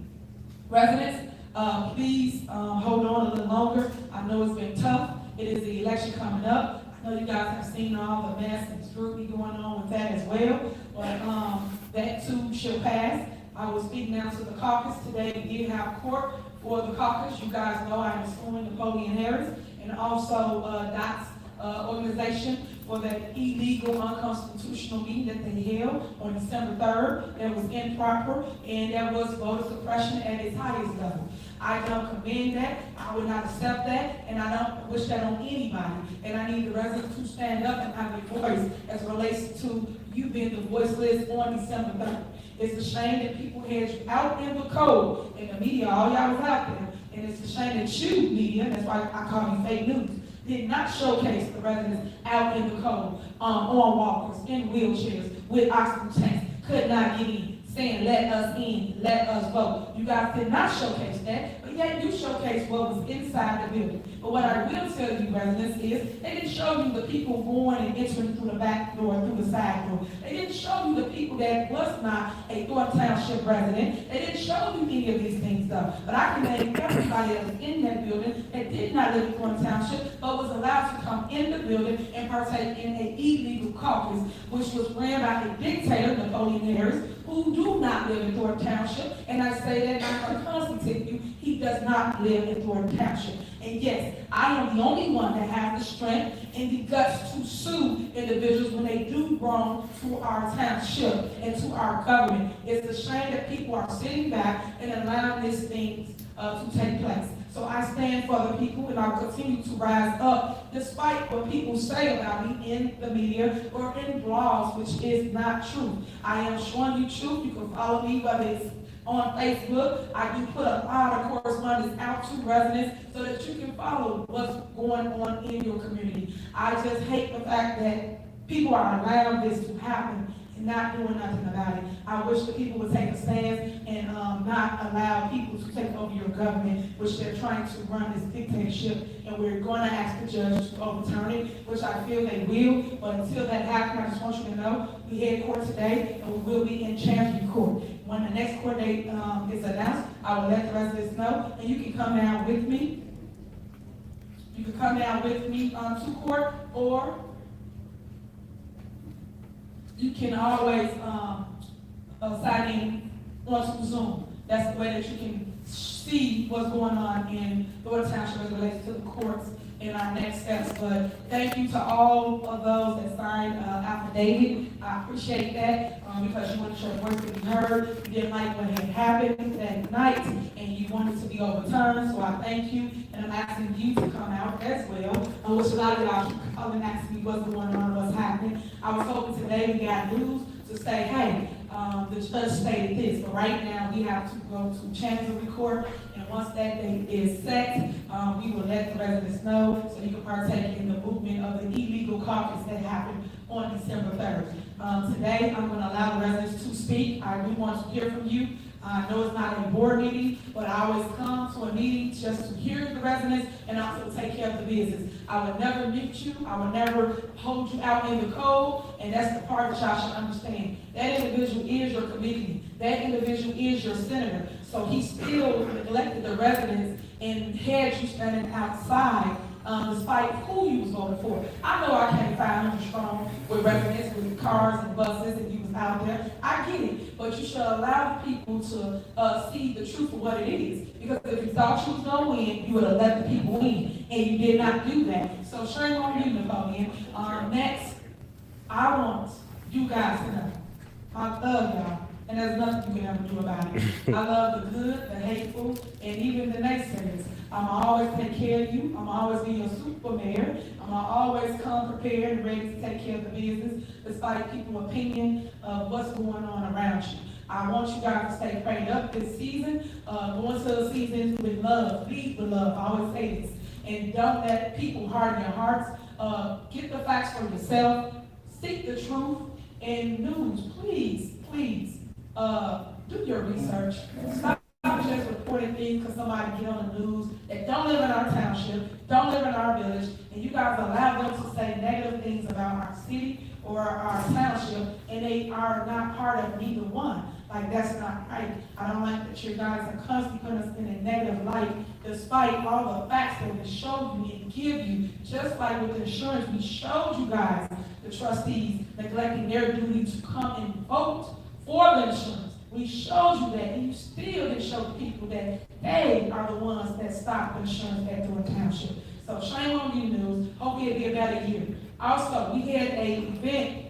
Residents, please hold on a little longer. I know it's been tough. It is the election coming up. I know you guys have seen all the mess and scrutiny going on with that as well, but that too shall pass. I will speak now to the caucus. Today we did have court for the caucus. You guys know I am suing Napoleon Harris and also Dot's organization for that illegal, unconstitutional meeting that they held on December 3rd. That was improper and that was voter suppression at its highest level. I don't commend that. I would not accept that, and I don't wish that on anybody. And I need the residents to stand up and have a voice as it relates to you being the voiceless on December 3rd. It's a shame that people had you out in the cold, and the media, all y'all was out there. And it's a shame that you, media, that's why I call you fake news, did not showcase the residents out in the cold, on walkers, in wheelchairs, with oxygen tanks, could not get in, saying let us in, let us vote. You guys did not showcase that, but yet you showcased what was inside the building. But what I will tell you, residents, is they didn't show you the people going and entering through the back door, through the side door. They didn't show you the people that was not a Thornton Township resident. They didn't show you any of these things, though. But I can name everybody that was in that building that did not live in Thornton Township, but was allowed to come in the building and partake in an illegal caucus, which was ran by a dictator, Napoleon Harris, who do not live in Thornton Township. And I say that I'm constantly to you, he does not live in Thornton Township. And yes, I am the only one that has the strength and the guts to sue individuals when they do wrong to our township and to our government. It's a shame that people are sitting back and allowing these things to take place. So I stand for the people, and I'll continue to rise up despite what people say about me in the media or in blogs, which is not true. I am showing you truth. You can follow me, whether it's on Facebook. I do put a lot of correspondence out to residents so that you can follow what's going on in your community. I just hate the fact that people are allowing this to happen and not doing nothing about it. I wish the people would take a stand and not allow people to take over your government, which they're trying to run this dictatorship, and we're going to ask the judge to overturn it, which I feel they will, but until that happens, I just want you to know, we had court today, and we will be in Chancery Court. When the next court date is announced, I will let the residents know, and you can come down with me. You can come down with me to court, or you can always sign in onto Zoom. That's the way that you can see what's going on in Thornton Township as it relates to the courts in our next steps. But thank you to all of those that signed affidavit. I appreciate that because you wanted your voice to be heard. You didn't like when it happened that night, and you wanted to be overturned. So I thank you, and I'm asking you to come out as well. Which a lot of y'all keep calling asking me what's going on, what's happening. I was hoping today we got news to say, hey, the judge stated this, but right now we have to go to Chancery Court, and once that date is set, we will let the residents know so you can partake in the movement of the illegal caucus that happened on December 3rd. Today, I'm going to allow the residents to speak. I do want to hear from you. I know it's not a board meeting, but I always come to a meeting just to hear the residents and also take care of the business. I would never mute you. I would never hold you out in the cold, and that's the part that y'all should understand. That individual is your comedian. That individual is your senator. So he still neglected the residents and had you standing outside despite who you was voting for. I know I can't find 100 strong with residents, with cars and buses, and you was out there. I get it, but you should allow the people to see the truth of what it is. Because if you thought you was going to win, you would have let the people win, and you did not do that. So shame on you, Napoleon. Next, I want you guys to know, I love y'all. And there's nothing you can ever do about it. I love the good, the hateful, and even the naysayers. I'm always take care of you. I'm always be your super mayor. I'm always come prepared and ready to take care of the business, despite people's opinion of what's going on around you. I want you guys to stay prayed up this season. Go into the season with love. Lead with love. I always say this. And don't let people harden your hearts. Get the facts for yourself. Seek the truth. And news, please, please. Do your research. Stop just reporting things because somebody get on the news that don't live in our township, don't live in our village, and you guys allow them to say negative things about our city or our township, and they are not part of neither one. Like, that's not right. I don't like that you guys are constantly putting us in a negative light, despite all the facts that we showed you and give you. Just like with insurance, we showed you guys, the trustees, neglecting their duty to come and vote for the insurance. We showed you that, and you still didn't show the people that they are the ones that stopped the insurance at Thornton Township. So shame on you, news. Hopefully it'll be a better year. Also, we had an event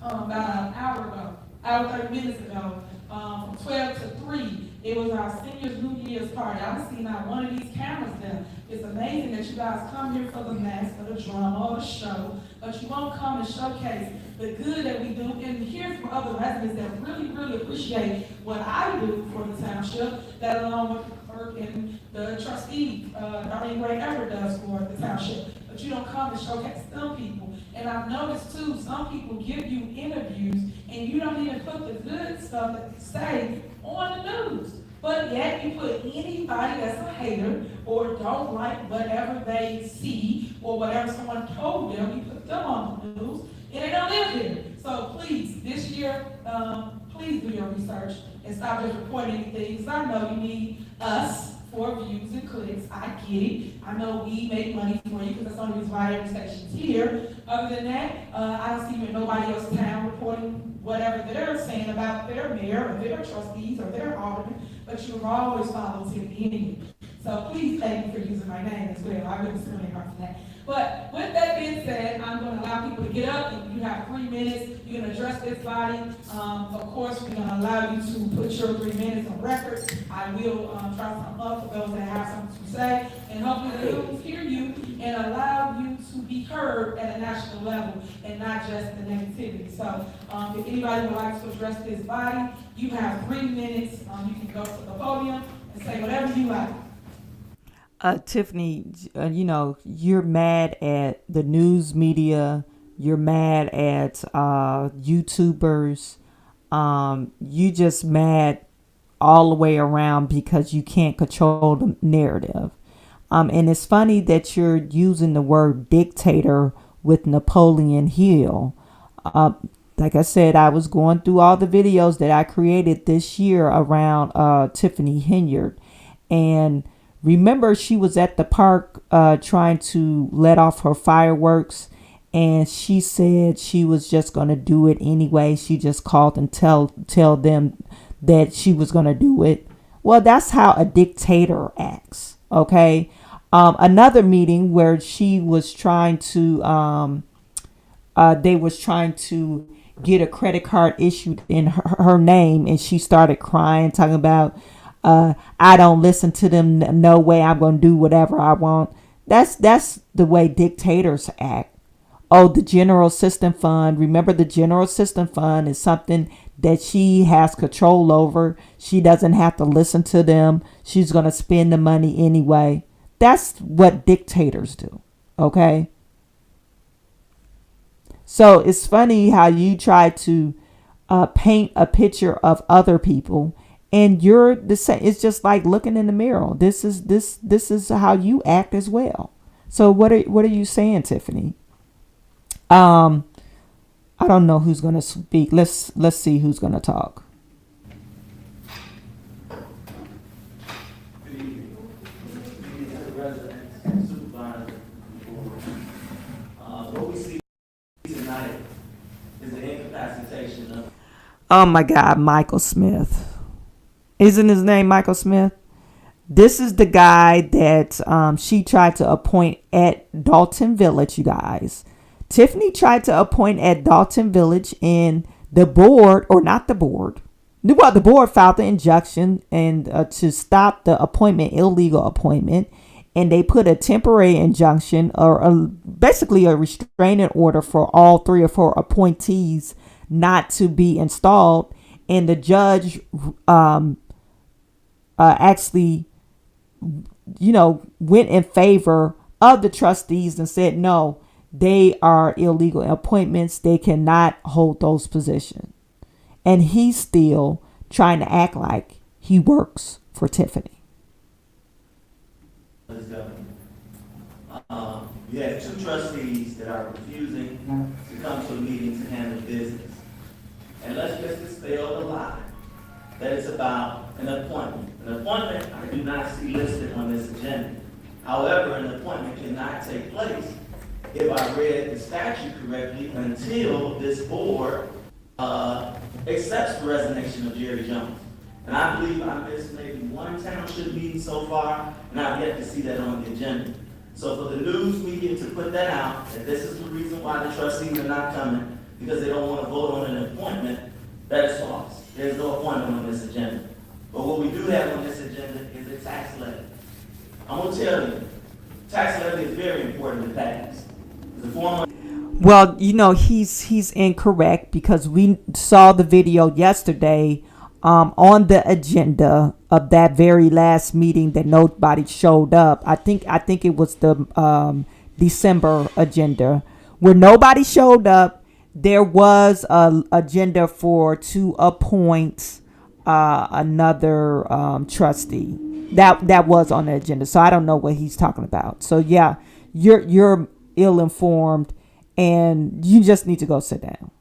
about an hour 30 minutes ago, from 12 to 3. It was our seniors' New Year's party. I haven't seen not one of these cameras there. It's amazing that you guys come here for the mask, for the drama, or the show, but you won't come and showcase the good that we do and hear from other residents that really, really appreciate what I do for the township, that along with the clerk and the trustee, Darlene Gray ever does for the township. But you don't come and showcase some people. And I've noticed too, some people give you interviews and you don't even put the good stuff that they say on the news. But yet you put anybody that's a hater or don't like whatever they see or whatever someone told them, you put them on the news, and they don't live here. So please, this year, please do your research and stop just reporting anything. Because I know you need us for views and clicks. I get it. I know we make money for you because that's the only reason why every station's here. Other than that, I don't see you in nobody else's town reporting whatever they're saying about their mayor or their trustees or their alderman, but you've always followed Tiffany Henyard. So please thank me for using my name as well. I really discriminate hard for that. But with that being said, I'm going to allow people to get up, and you have 3 minutes. You can address this body. Of course, we're going to allow you to put your 3 minutes on record. I will try to come up for those that have something to say, and hopefully they will hear you and allow you to be heard at a national level and not just the negativity. So if anybody would like to address this body, you have 3 minutes. You can go to the podium and say whatever you like.
Tiffany, you know, you're mad at the news media You're mad at YouTubers. You just mad all the way around because you can't control the narrative. And it's funny that you're using the word dictator with Napoleon Hill. Like I said, I was going through all the videos that I created this year around Tiffany Henyard. And remember, she was at the park trying to let off her fireworks. And she said she was just going to do it anyway. She just called and tell them that she was going to do it. Well, that's how a dictator acts. Okay. Another meeting where she was trying to, they was trying to get a credit card issued in her name, and she started crying, talking about, I don't listen to them. No way. I'm going to do whatever I want. That's the way dictators act. Oh, the General Assistance Fund. Remember, the General Assistance Fund is something that she has control over. She doesn't have to listen to them. She's going to spend the money anyway. That's what dictators do. Okay. So it's funny how you try to paint a picture of other people, and you're the same. It's just like looking in the mirror. This is how you act as well. So what are you saying, Tiffany? I don't know who's going to speak. Let's see who's going to talk.
What we see tonight is the incapacitation of.
Oh my God, Michael Smith. Isn't his name Michael Smith? This is the guy that she tried to appoint at Dalton Village, you guys. Tiffany tried to appoint at Dalton Village, and the board, or not the board, well, the board filed the injunction and to stop the appointment, illegal appointment, and they put a temporary injunction, or basically a restraining order for all 3 or 4 appointees not to be installed. And the judge actually, went in favor of the trustees and said, no, they are illegal appointments. They cannot hold those positions. And he's still trying to act like he works for Tiffany.
You have 2 trustees that are refusing to come to a meeting to handle business. And let's just dispel the lie that it's about an appointment. An appointment I do not see listed on this agenda. However, an appointment cannot take place, if I read the statute correctly, until this board accepts the resignation of Jerry Jones. And I believe I missed maybe 1 township meeting so far, and I've yet to see that on the agenda. So for the news media to put that out, that this is the reason why the trustees are not coming, because they don't want to vote on an appointment, that is false. There's no appointment on this agenda. But what we do have on this agenda is a tax levy. I'm going to tell you, tax levy is very important to pass.
Well, he's incorrect, because we saw the video yesterday on the agenda of that very last meeting that nobody showed up. I think it was the December agenda where nobody showed up. There was a agenda to appoint another trustee that was on the agenda. So I don't know what he's talking about. So yeah, you're ill-informed, and you just need to go sit down.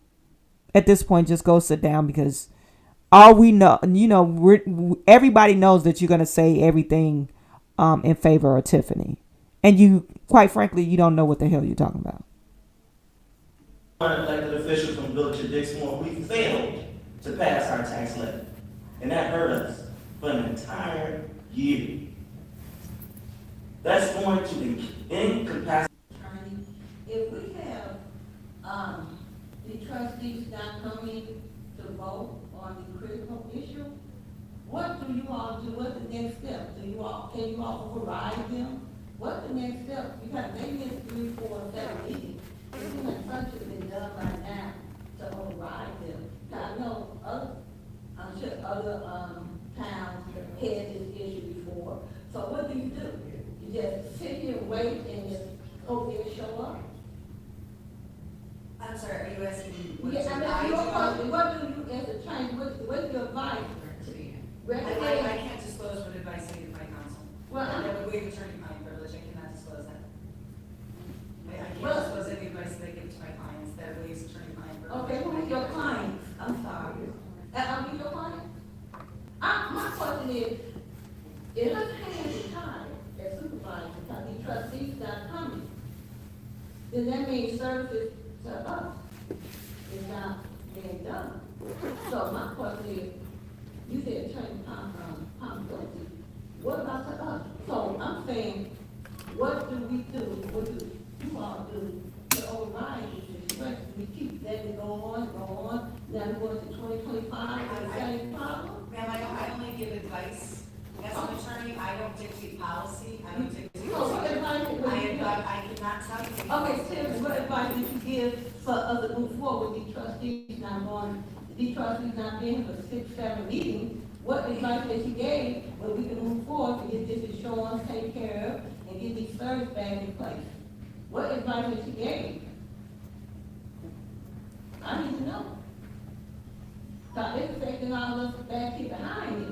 At this point, just go sit down, because all we know, everybody knows that you're going to say everything in favor of Tiffany, and you, quite frankly, you don't know what the hell you're talking about.
Elected officials from Village of Dixmoor, we failed to pass our tax levy, and that hurt us for an entire year. That's going to incapacitate.
If we have the trustees not coming to vote on the critical issue, what do you all do? What's the next step? Can you all override them? What's the next step? Because they missed 3, 4, 7 meetings. It seems like something should have been done right now to override them. Now, I know I'm sure other towns had this issue before. So what do? You just sit here and wait and just hope they'll show up?
I'm sorry, are you asking what
Yeah,
should
I mean,
I
your
do?
question, what do you, as a attorney, what's your advice?
I can't disclose what advice I give my counsel.
Well,
That would waive attorney-client privilege, I cannot disclose that. I can't
Well-
disclose any advice that I give to my clients that waives attorney-client privilege.
Okay, who is your client? I'm sorry. Are we your client? My question is her hands are tied as supervisor because the trustees not coming? Then that means services to us is not being done. So my question is, you said attorney competency. What about to us? So I'm saying, what do we do? What do you all do to override this situation? We keep letting it go on. Now we're going to 2025, the same problem?
Ma'am, I only give advice. As an attorney, I don't dictate policy, I don't dictate.
So what advice would you give?
I cannot tell you.
Okay, Tim, what advice would you give for us to move forward, the trustees not being for 6-7 meetings? What advice that you gave, where we can move forward to get this insurance taken care of and get these service back in place? What advice that you gave? I need to know. Cause it's affecting all of us back here behind me.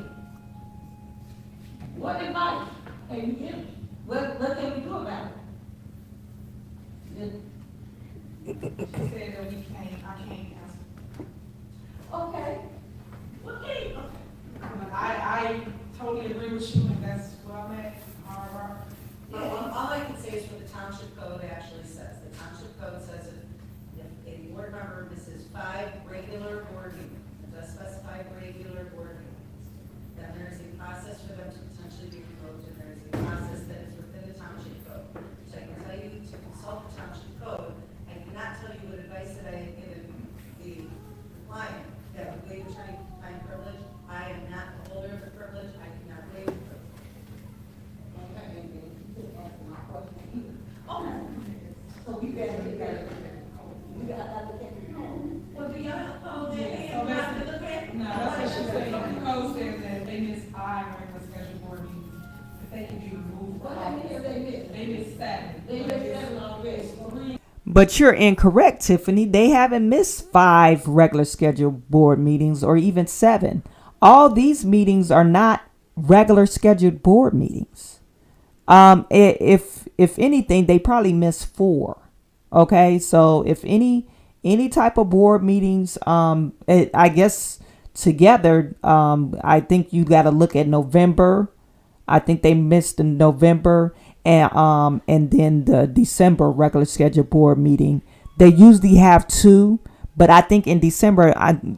What advice can you give me? What can we do about it?
She said that I can't answer.
Okay. Okay.
I totally agree with you, and that's where I'm at.
All I can say is what the township code actually says. The township code says if a board member misses 5 regular board meetings, it does specify regular board meetings, then there is a process for them to potentially be revoked, and there is a process that is within the township code. So I can tell you to consult the township code. I cannot tell you what advice that I have given the client that would waive attorney-client privilege. I am not the holder of the privilege. I cannot waive the privilege.
So we got
Well, do y'all hold their hand
So
out to look at?
No, that's what she's saying. The code says that if they miss 5 regular scheduled board meetings, that they can be removed.
What happened here, they missed?
They missed 7.
They missed 7 already. 3.
But you're incorrect, Tiffany. They haven't missed 5 regular scheduled board meetings or even 7. All these meetings are not regular scheduled board meetings. If anything, they probably missed 4. Okay, so if any type of board meetings, I guess together, I think you got to look at November. I think they missed in November and then the December regular scheduled board meeting. They usually have 2, but I think in December,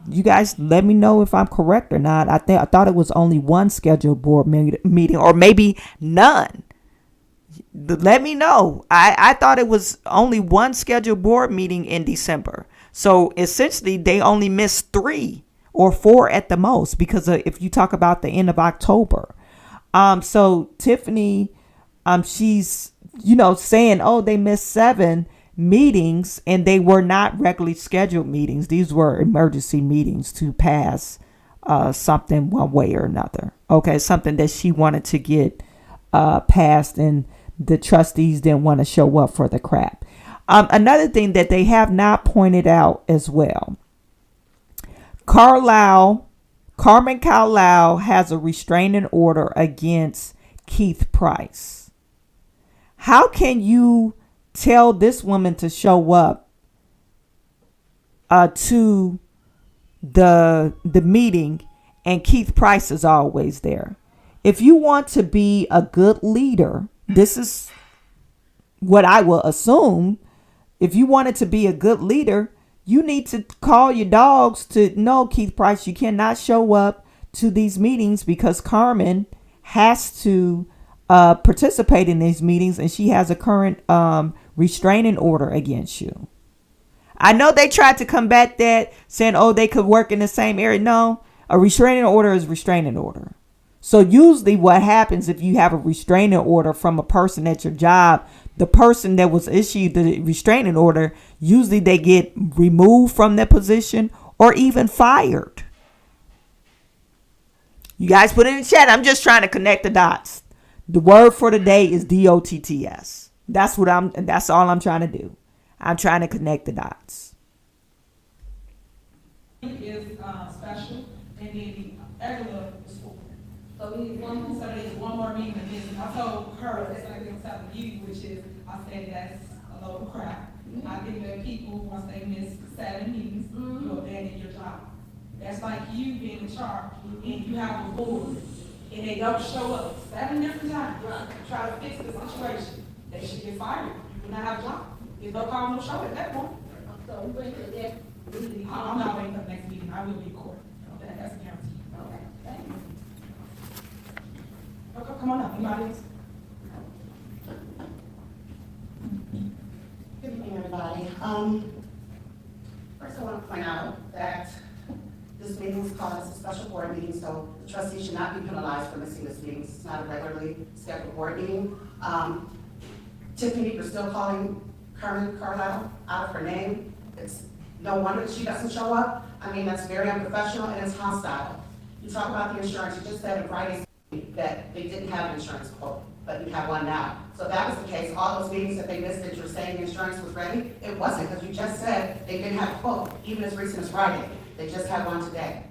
you guys let me know if I'm correct or not. I thought it was only 1 scheduled board meeting, or maybe none. Let me know. I thought it was only 1 scheduled board meeting in December. So essentially, they only missed 3 or 4 at the most, because if you talk about the end of October. So Tiffany, she's, saying, oh, they missed 7 meetings and they were not regularly scheduled meetings. These were emergency meetings to pass something one way or another. Okay, something that she wanted to get passed, and the trustees didn't want to show up for the crap. Another thing that they have not pointed out as well, Carmen Carlisle has a restraining order against Keith Price. How can you tell this woman to show up to the meeting and Keith Price is always there? If you want to be a good leader, this is what I will assume. If you wanted to be a good leader, you need to call your dogs to know, Keith Price, you cannot show up to these meetings because Carmen has to participate in these meetings and she has a current restraining order against you. I know they tried to combat that, saying, oh, they could work in the same area. No, a restraining order is restraining order. So usually what happens if you have a restraining order from a person at your job, the person that was issued the restraining order, usually they get removed from their position or even fired. You guys put it in the chat. I'm just trying to connect the dots. The word for today is DOTTS. That's all I'm trying to do. I'm trying to connect the dots.
Is special, and then the regular is full.
So we need one more.
So there's one more meeting, and then I told her, that's like I'm telling you, which is, I said that's a local crap. I think that people, once they miss 7 meetings, you abandon your job. That's like you being in charge, and you have a board, and they don't show up 7 different times, try to fix the situation. They should get fired. You do not have a job. There's no call, no show at that point.
So we bring it there.
I'm not waiting for the next meeting. I will be in court. That's a guarantee.
Okay, thank you.
Okay, come on up. Anybody else?
Good evening, everybody. First I want to point out that this meeting is called as a special board meeting, so the trustees should not be penalized for missing this meeting. It's not a regularly scheduled board meeting. Tiffany, you're still calling Carmen Carlisle out of her name. It's no wonder she doesn't show up. I mean, that's very unprofessional and it's hostile. You talk about the insurance, you just said in Friday's meeting that they didn't have an insurance quote, but you have one now. So if that was the case, all those meetings that they missed that you're saying the insurance was ready, it wasn't, because you just said they didn't have a quote, even as recent as Friday. They just had one today,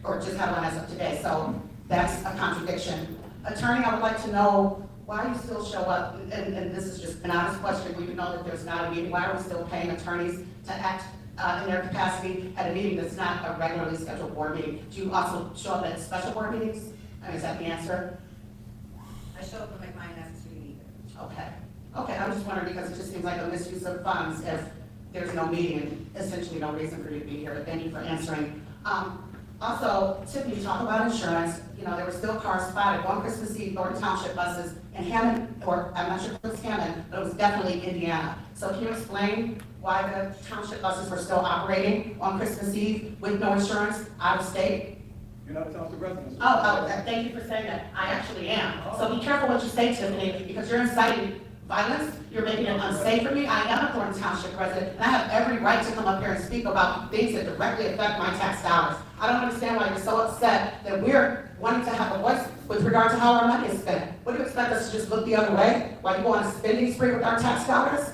or just had one as of today, so that's a contradiction. Attorney, I would like to know why you still show up, and this is just an honest question, we know that there's not a meeting, why are we still paying attorneys to act in their capacity at a meeting that's not a regularly scheduled board meeting? Do you also show up at special board meetings? I mean, is that the answer?
I show up and make my necessary meeting.
Okay. Okay, I'm just wondering because it just seems like a misuse of funds if there's no meeting and essentially no reason for you to be here. But thank you for answering. Also, Tiffany, you talk about insurance. You know, there were still cars spotted on Christmas Eve, Thornton Township buses in Hammond, or I'm not sure if it was Hammond, but it was definitely Indiana. So can you explain why the township buses were still operating on Christmas Eve with no insurance out of state?
You're not a township resident.
Thank you for saying that. I actually am. So be careful what you say, Tiffany, because you're inciting violence. You're making it unsafe for me. I am a Thornton Township resident, and I have every right to come up here and speak about things that directly affect my tax dollars. I don't understand why you're so upset that we're wanting to have a voice with regard to how our money is spent. What do you expect us to just look the other way while you go on a spending spree with our tax dollars?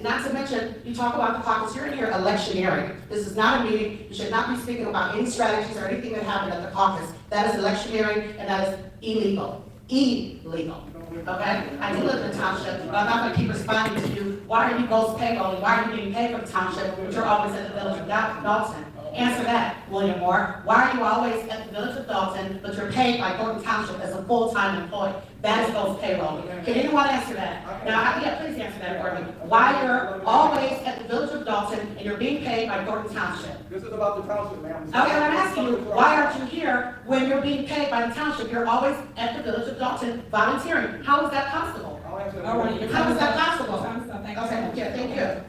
Not to mention, you talk about the caucus, you're in here electioneering. This is not a meeting, you should not be speaking about any strategies or anything that happened at the caucus. That is electioneering and that is illegal. Illegal. Okay? I do live in the township, but I'm not gonna keep responding to you. Why are you both payrolling? Why are you getting paid for the township, but you're always at the village of Dalton? Answer that, William Moore. Why are you always at the village of Dalton, but you're paid by Thornton Township as a full-time employee? That is both payroll. Can anyone answer that? Now, yeah, please answer that for me. Why you're always at the village of Dalton and you're being paid by Thornton Township?
This is about the township, ma'am.
Okay, I'm asking you, why aren't you here when you're being paid by the township? You're always at the village of Dalton volunteering. How is that possible?
I'll answer that.
All right.
How is that possible?
Thank you.
Okay, yeah, thank you.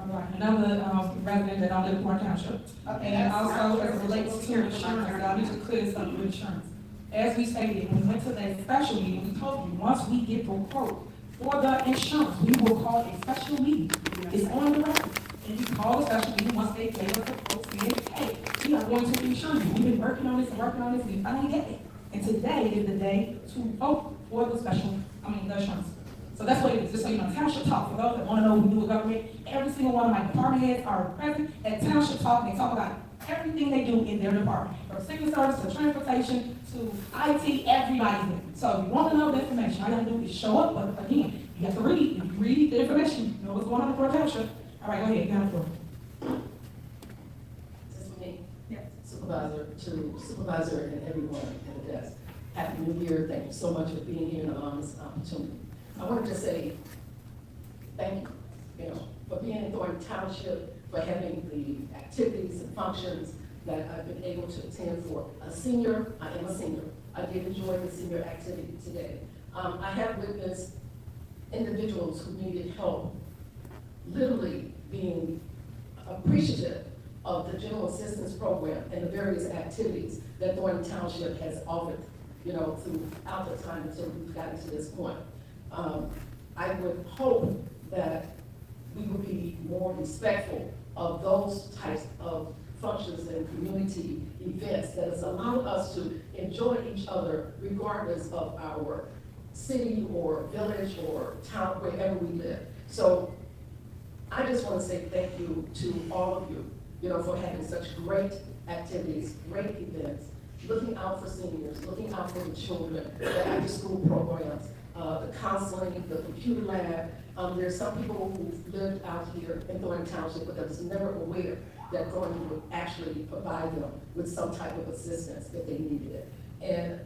All right, another resident that don't live in Thornton Township. And also as it relates to insurance, I need to clear this up with insurance. As we stated, when we went to that special meeting, we told you, once we get the quote for the insurance, we will call a special meeting. It's on the record. And you call a special meeting once they gave us the quote, saying, hey, we are going to insure you. We've been working on this and working on this, and we finally get it. And today is the day to vote for the the insurance. So that's what it is, just so you know, Township Talk, for those that want to know who do with government, every single one of my department heads are present at Township Talk, and they talk about everything they do in their department, from signal service to transportation to IT, everybody's there. So if you want to know the information, all you have to do is show up, but again, you have to read. If you read the information, you know what's going on in Thornton Township. All right, go ahead, you have the floor.
This is me.
Yes.
Supervisor and everyone at the desk. Happy New Year. Thank you so much for being here and allowing this opportunity. I wanted to say thank you, for being in Thornton Township, for having the activities and functions that I've been able to attend for a senior. I am a senior. I did enjoy the senior activity today. I have witnessed individuals who needed help literally being appreciative of the general assistance program and the various activities that Thornton Township has offered, throughout the time until we've gotten to this point. I would hope that we would be more respectful of those types of functions and community events that has allowed us to enjoy each other regardless of our city or village or town, wherever we live. So I just want to say thank you to all of you for having such great activities, great events, looking out for seniors, looking out for the children, the after-school programs, the counseling, the computer lab. There's some people who lived out here in Thornton Township, but that was never aware that Thornton would actually provide them with some type of assistance if they needed it. And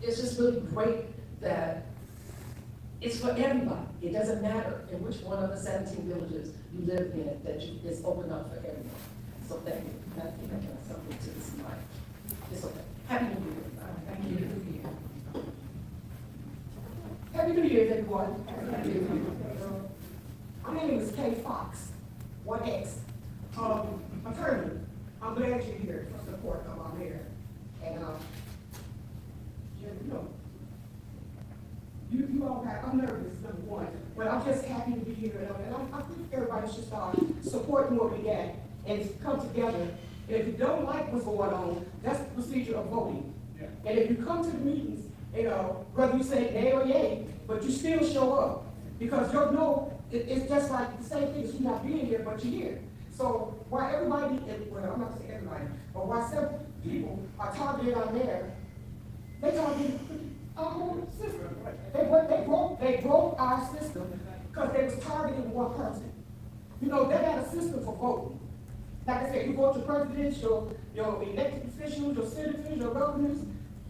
it's just really great that it's for everybody. It doesn't matter in which one of the 17 villages you live in, that it's open up for everyone. So thank you. I think I got something to this tonight. It's okay. Happy New Year. Thank you.
Happy New Year, everyone. Happy New Year. My name is Kay Fox, 1X. Attorney, I'm glad you're here for support of our mayor. And, you all got, I'm nervous, number one, but I'm just happy to be here. And I think everybody should start supporting what we got and come together. And if you don't like what's going on, that's the procedure of voting. Yeah. And if you come to the meetings, whether you say nay or yay, but you still show up. Because you'll know, it's just like the same thing as you not being here, but you're here. So why everybody, well, I'm not gonna say everybody, but why some people are targeted on there, they targeted our whole system. They broke our system because they was targeting one person. They got a system for voting. Like I said, you vote your presidents, your elected officials, your senators, your governors,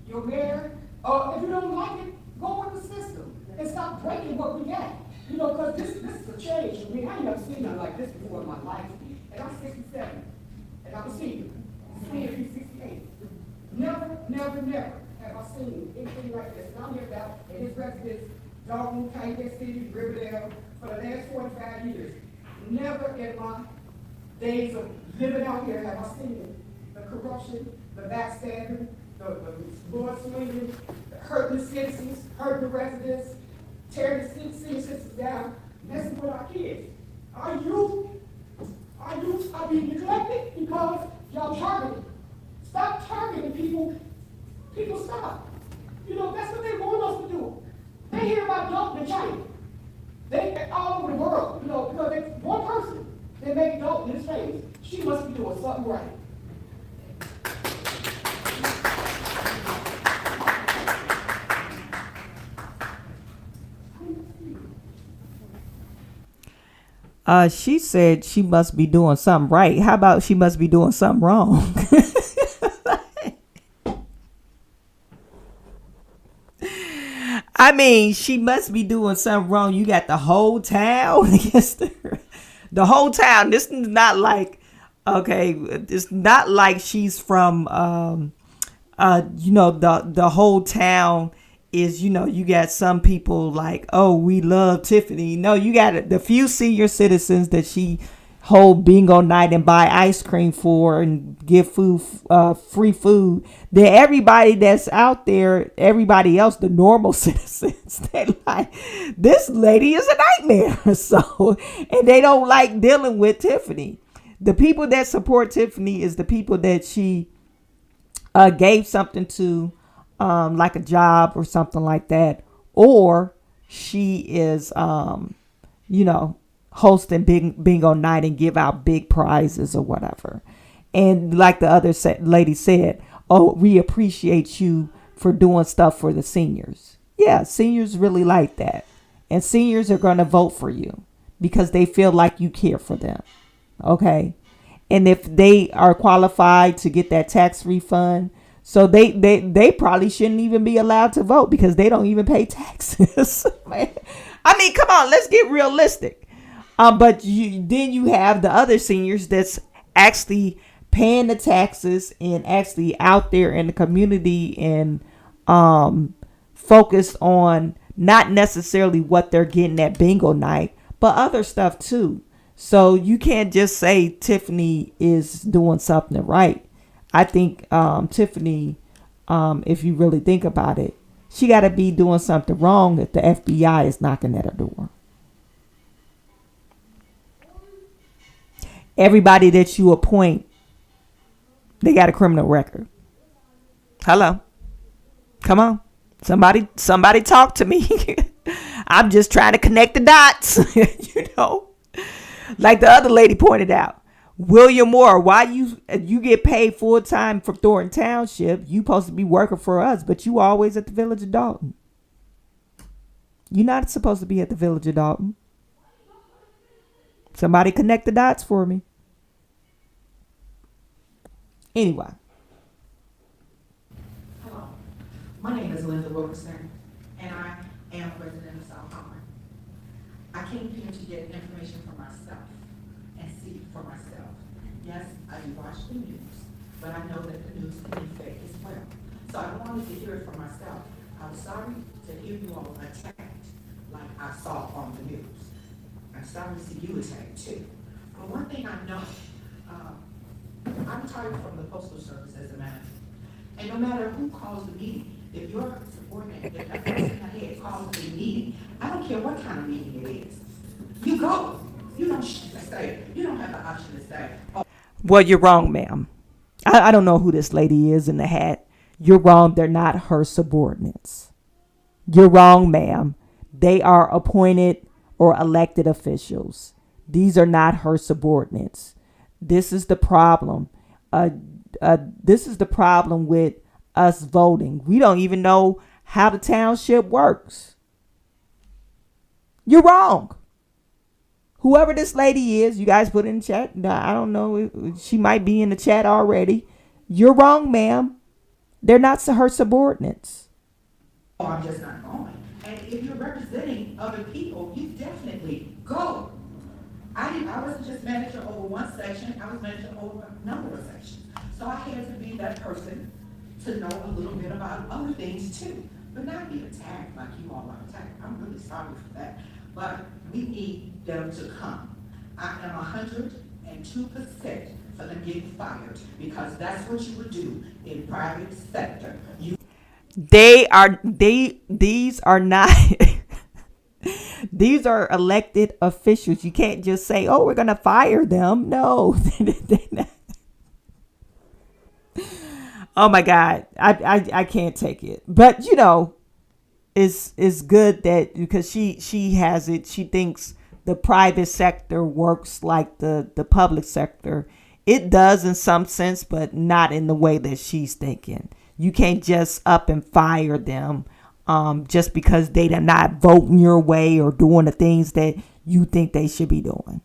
your mayor. If you don't like it, go with the system and stop breaking what we got. Because this is a change. I ain't never seen nothing like this before in my life. And I'm 67, and I'm a senior. Senior, he's 68. Never have I seen anything like this. And I'm here now, and his residence, Dalton, Kansas City, Riverdale, for the last 45 years. Never in my days of living out here have I seen the corruption, the backstabbing, the blood swinging, hurting the citizens, hurting the residents, tearing the senior citizens down, messing with our kids. Our youth are being neglected because y'all targeted. Stop targeting people. People stop. That's what they want us to do. They hear about dope in China. They all over the world, because they, one person that made dope in his face, she must be doing something right.
She said she must be doing something right. How about she must be doing something wrong? I mean, she must be doing something wrong. You got the whole town against her. The whole town. This is not like, okay, it's not like she's from, the whole town is, you got some people like, oh, we love Tiffany. No, you got the few senior citizens that she hold bingo night and buy ice cream for and give food, free food. Then everybody that's out there, everybody else, the normal citizens, they like, this lady is a nightmare. So, and they don't like dealing with Tiffany. The people that support Tiffany is the people that she gave something to, like a job or something like that, or she is, hosting bingo night and give out big prizes or whatever. And like the other lady said, oh, we appreciate you for doing stuff for the seniors. Yeah, seniors really like that. And seniors are going to vote for you because they feel like you care for them. Okay. And if they are qualified to get that tax refund, so they probably shouldn't even be allowed to vote because they don't even pay taxes. I mean, come on, let's get realistic. But then you have the other seniors that's actually paying the taxes and actually out there in the community and focused on not necessarily what they're getting at bingo night, but other stuff too. So you can't just say Tiffany is doing something right. I think Tiffany, if you really think about it, she got to be doing something wrong if the FBI is knocking at her door. Everybody that you appoint, they got a criminal record. Hello. Come on. Somebody talk to me. I'm just trying to connect the dots. Like the other lady pointed out. William Moore, why you get paid full time from Thornton Township? You supposed to be working for us, but you always at the Village of Dalton. You're not supposed to be at the Village of Dalton. Somebody connect the dots for me. Anyway.
Hello, my name is Linda Wilkerson, and I am a resident of South Holland. I came here to get information for myself and see for myself. Yes, I do watch the news, but I know that the news can be fake as well. So I wanted to hear it for myself. I'm sorry to hear you all attacked like I saw on the news. I'm sorry to see you attacked too. But one thing I know, I'm retired from the Postal Service as a manager. And no matter who calls the meeting, if your subordinate, if that person in the head calls the meeting, I don't care what kind of meeting it is. You go. You don't stay. You don't have the option to stay.
Well, you're wrong, ma'am. I don't know who this lady is in the hat. You're wrong. They're not her subordinates. You're wrong, ma'am. They are appointed or elected officials. These are not her subordinates. This is the problem. This is the problem with us voting. We don't even know how the township works. You're wrong. Whoever this lady is, you guys put in the chat. I don't know. She might be in the chat already. You're wrong, ma'am. They're not her subordinates.
Oh, I'm just not going. And if you're representing other people, you definitely go. I wasn't just manager over one section. I was manager over a number of sections. So I had to be that person to know a little bit about other things too. But not be attacked like you all are attacked. I'm really sorry for that. But we need them to come. I am 102% for them getting fired because that's what you would do in private sector.
These are not these are elected officials. You can't just say, oh, we're gonna fire them. No. Oh my God. I can't take it. But you know, it's good that because she has it, she thinks the private sector works like the public sector. It does in some sense, but not in the way that she's thinking. You can't just up and fire them just because they are not voting your way or doing the things that you think they should be doing.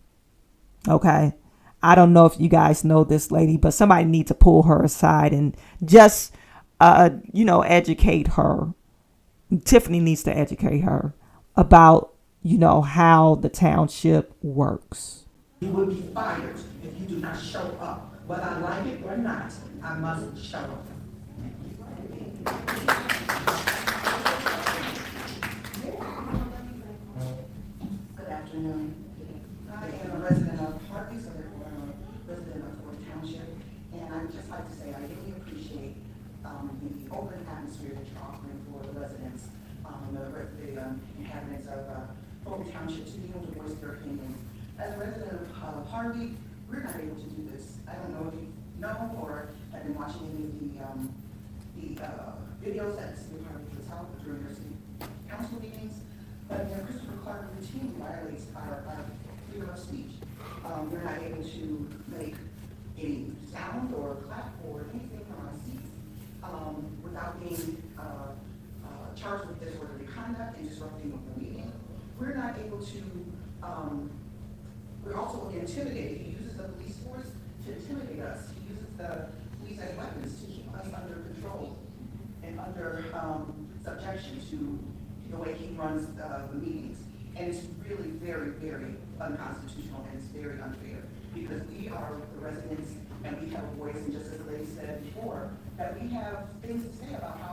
Okay. I don't know if you guys know this lady, but somebody needs to pull her aside and just, educate her. Tiffany needs to educate her about, how the township works.
You will be fired if you do not show up. Whether I like it or not, I must show up.
Good afternoon. I am a resident of Harvey, so therefore I'm a resident of Thornton Township. And I'd just like to say I really appreciate the open atmosphere that you're offering for the residents, the inhabitants of Thornton Township to be able to voice their opinions. As a resident of Harvey, we're not able to do this. I don't know if you know or have been watching any of the videos that the city of Harvey puts out during their city council meetings, but Christopher Clark routinely violates our freedom of speech. We're not able to make any sound or clap or anything from our seats without being charged with disorderly conduct and disrupting the meeting. We're not able to, we're also intimidated. He uses the police force to intimidate us. He uses the police as weapons to keep us under control and under subjection to the way he runs the meetings. And it's really very, very unconstitutional and it's very unfair because we are the residents and we have a voice, and just as the lady said before, that we have things to say about how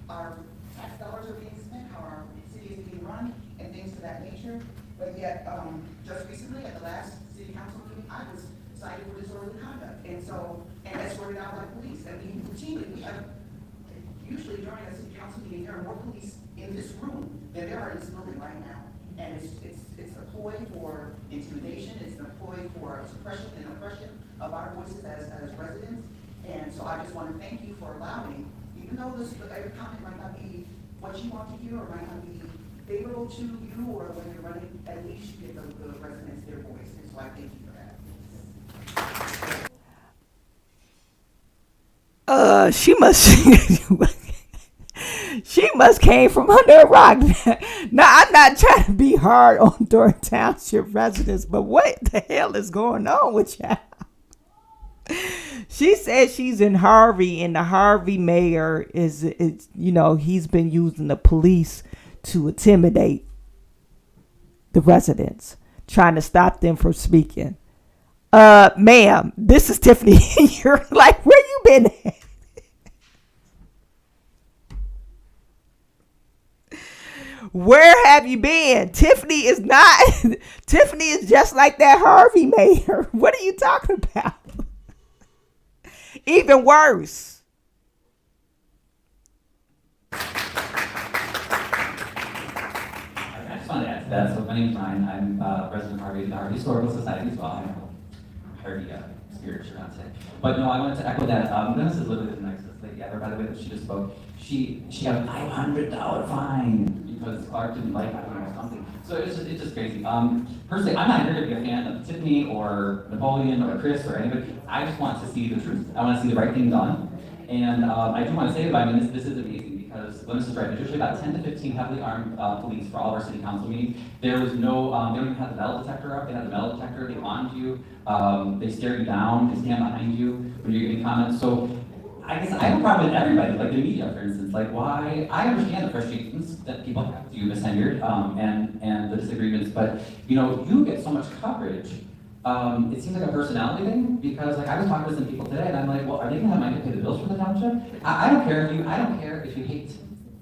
our tax dollars are being spent, how our city is being run, and things of that nature. But yet, just recently at the last city council meeting, I was cited for disorderly conduct. And escorted out by police. And we have, usually during a city council meeting, there are more police in this room than there are in this building right now. And it's a ploy for intimidation, it's a ploy for suppression and oppression of our voices as residents. And so I just want to thank you for allowing, even though every comment might not be what you want to hear or might not be favorable to you or when you're running, at least you give the residents their voice. And so I thank you for that.
She must she must came from under a rock. Now I'm not trying to be hard on Thornton Township residents, but what the hell is going on with y'all? She says she's in Harvey, and the Harvey mayor is he's been using the police to intimidate the residents, trying to stop them from speaking. Ma'am, this is Tiffany. You're like, where you been at? Where have you been? Tiffany is not. Tiffany is just like that Harvey mayor. What are you talking about? Even worse.
I just wanted to add to that. So my name's Ryan. I'm president of Harvey, the Harvey Historical Society as well. I'm a Harvey spirit, you're not saying. But no, I wanted to echo that. Dennis is literally the nicest lady ever, by the way, that she just spoke. She got a $500 fine because Clark didn't like, I don't know, something. So it's just crazy. Personally, I'm not here to be a fan of Tiffany or Napoleon or Chris or anybody. I just want to see the truth. I want to see the right thing done. And I do want to say that, this is amazing because Linus is right. There's usually about 10 to 15 heavily armed police for all of our city council meetings. There was no, they don't even have the metal detector up. They had the metal detector, they wand you, they stare you down, they stand behind you when you're giving comments. So I guess I have a problem with everybody, like the media, for instance. Like, why? I understand the frustrations that people have with you, Ms. Henyard, and the disagreements, but you get so much coverage. It seems like a personality thing because, like, I was talking to some people today, and I'm like, well, are they gonna have money to pay the bills for the township? I don't care if you hate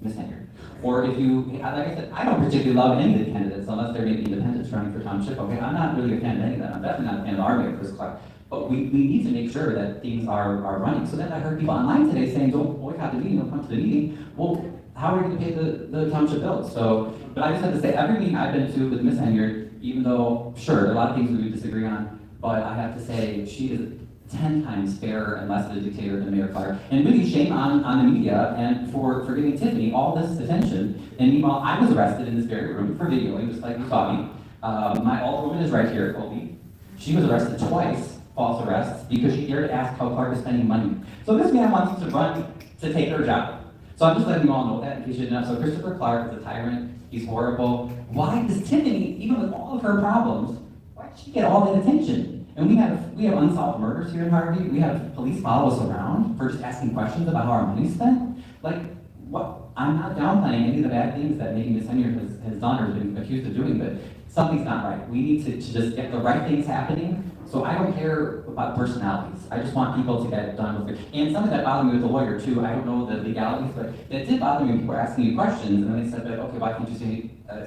Ms. Henyard, or if you, like I said, I don't particularly love any of the candidates unless they're maybe independents running for township. Okay, I'm not really a fan of any of them. I'm definitely not a fan of our mayor, Chris Clark. But we need to make sure that things are running. So then I heard people online today saying, don't boycott the meeting, don't come to the meeting. Well, how are we going to pay the township bills? So, but I just have to say, every meeting I've been to with Ms. Henyard, even though, sure, there are a lot of things we would disagree on, but I have to say, she is 10 times fairer and less of a dictator than Mayor Clark. And really shame on the media and for giving Tiffany all this attention. And meanwhile, I was arrested in this very room for videoing, just like you saw me. My alderwoman is right here, Colby. She was arrested twice. False arrests because she dared to ask how Clark is spending money. So this man wants to run to take her job. So I'm just letting you all know that in case you didn't know. So Christopher Clark is a tyrant. He's horrible. Why does Tiffany, even with all of her problems, why does she get all that attention? And we have unsolved murders here in Harvey. We have police follow us around for just asking questions about how our money's spent. Like, what? I'm not downplaying any of the bad things that maybe Ms. Henyard has done or has been accused of doing, but something's not right. We need to just get the right things happening. So I don't care about personalities. I just want people to get done with it. And something that bothered me with the lawyer too, I don't know the legalities, but it did bother me when people were asking me questions, and then they said, but okay, why can't you say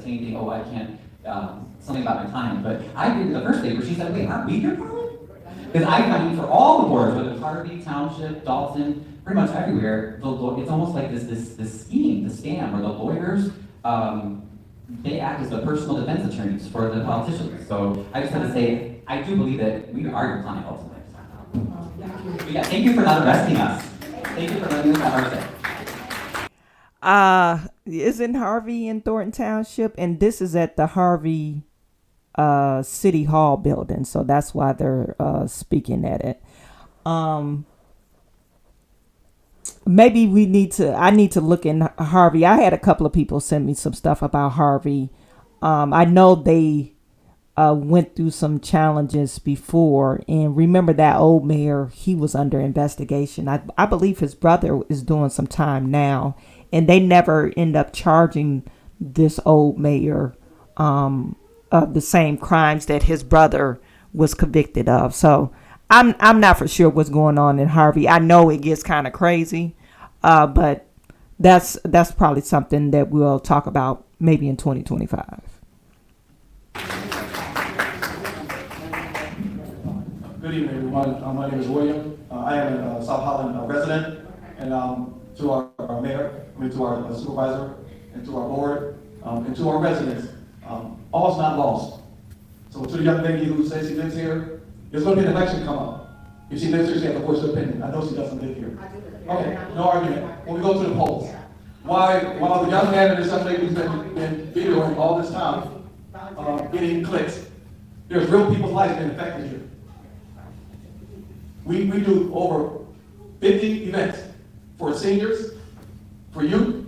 anything? Oh, I can't, something about my client. But I agree with the first paper. She said, wait, aren't we your client? Because I find for all the boards, whether it's Harvey, Township, Dalton, pretty much everywhere, it's almost like this scheme, this scam, where the lawyers, they act as the personal defense attorneys for the politicians. So I just have to say, I do believe that we are your client ultimately. Yeah, thank you for not arresting us. Thank you for letting us have our say.
Isn't Harvey in Thornton Township? And this is at the Harvey City Hall building. So that's why they're speaking at it. Maybe I need to look in Harvey. I had a couple of people send me some stuff about Harvey. I know they went through some challenges before, and remember that old mayor, he was under investigation. I believe his brother is doing some time now, and they never end up charging this old mayor of the same crimes that his brother was convicted of. So I'm not for sure what's going on in Harvey. I know it gets kind of crazy, but that's probably something that we'll talk about maybe in 2025.
Good evening, everyone. My name is William. I am a South Holland resident, and to our mayor, to our supervisor, and to our board, and to our residents, all's not lost. So to the young lady who says she lives here, there's going to be an election come up. If she lives here, she has to voice her opinion. I know she doesn't live here. Okay, no argument. When we go to the polls, while the young man and this young lady who's been videoing all this time, getting clicks, there's real people's lives being affected here. We do over 50 events for seniors, for youth,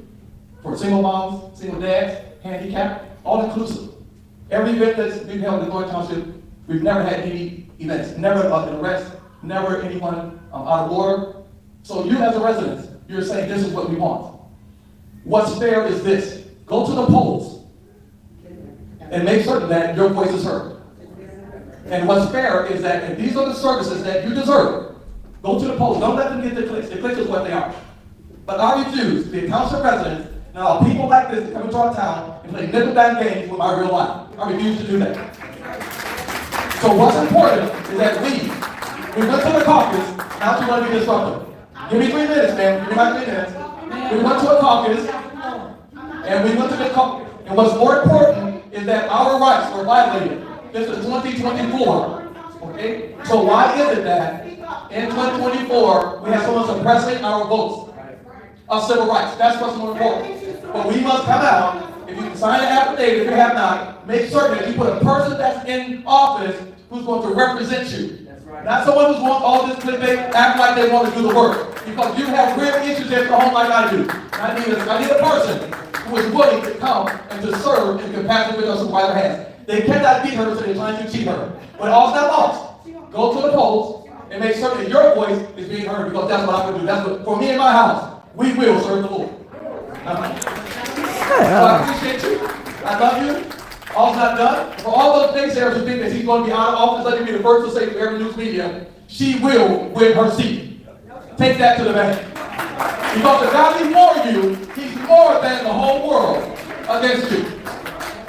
for single moms, single dads, handicapped, all inclusive. Every event that's been held in Thornton Township, we've never had any events, never an arrest, never anyone out of order. So you as a resident, you're saying this is what we want. What's fair is this. Go to the polls and make certain that your voice is heard. And what's fair is that if these are the services that you deserve, go to the polls. Don't let them get the clicks. The clicks is what they are. But I refuse to be a township resident and allow people like this to come into our town and play nickel-dime games with my real life. I refuse to do that. So what's important is that we went to the caucus, now you want to be disruptive. Give me 3 minutes, man. Give me my 3 minutes. We went to a caucus, and we went to the caucus. And what's more important is that our rights were violated. This is 2024, okay? So why is it that in 2024, we have someone suppressing our votes of civil rights? That's what's more important. But we must come out, if you can sign an affidavit, if you have not, make certain that you put a person that's in office who's going to represent you. Not someone who's going all this clickbait, act like they want to do the work. Because you have real issues at the home like I do. I need a person who is willing to come and to serve in compassion with us supervisor has. They cannot beat her, so they're trying to cheat her. When all's not lost, go to the polls and make certain that your voice is being heard, because that's what I'm going to do. That's what, for me and my house, we will serve the Lord. So I appreciate you. I love you. All's not done. For all those naysayers who think that he's going to be out of office, let me be the first to say to every news media, she will win her seat. Take that to the bank. Because the God before you, he's more than the whole world against you.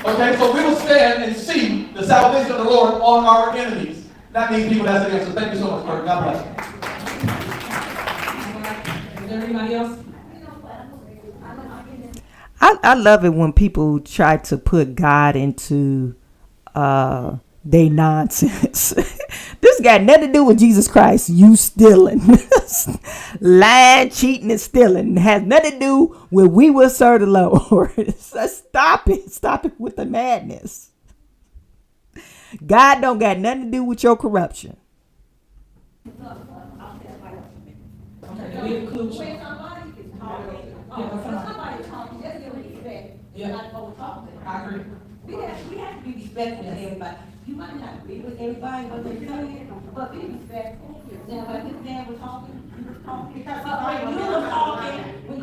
Okay, so we will stand and see the salvation of the Lord on our enemies. That means people that's against us. Thank you so much, Kurt. God bless.
Is there anybody else?
I love it when people try to put God into they nonsense. This got nothing to do with Jesus Christ. You stealing. Lying, cheating, and stealing. It has nothing to do with we will serve the Lord. So stop it. Stop it with the madness. God don't got nothing to do with your corruption.
Okay, we include you. Yeah, I agree.
We have to be respectful of everybody. You might not agree with everybody, but they're saying, but be respectful. Now, when this man was talking, you were talking. When you were talking, we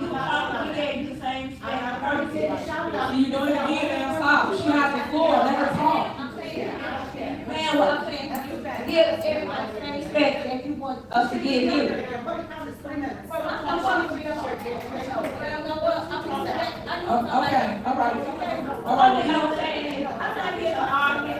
gave you the same respect.
You doing it again, now stop. She has the floor, let her talk.
Man, what I'm saying, give everybody the same respect that you want us to give you.
Okay, all right.
I'm not here to argue, I'm not here to argue.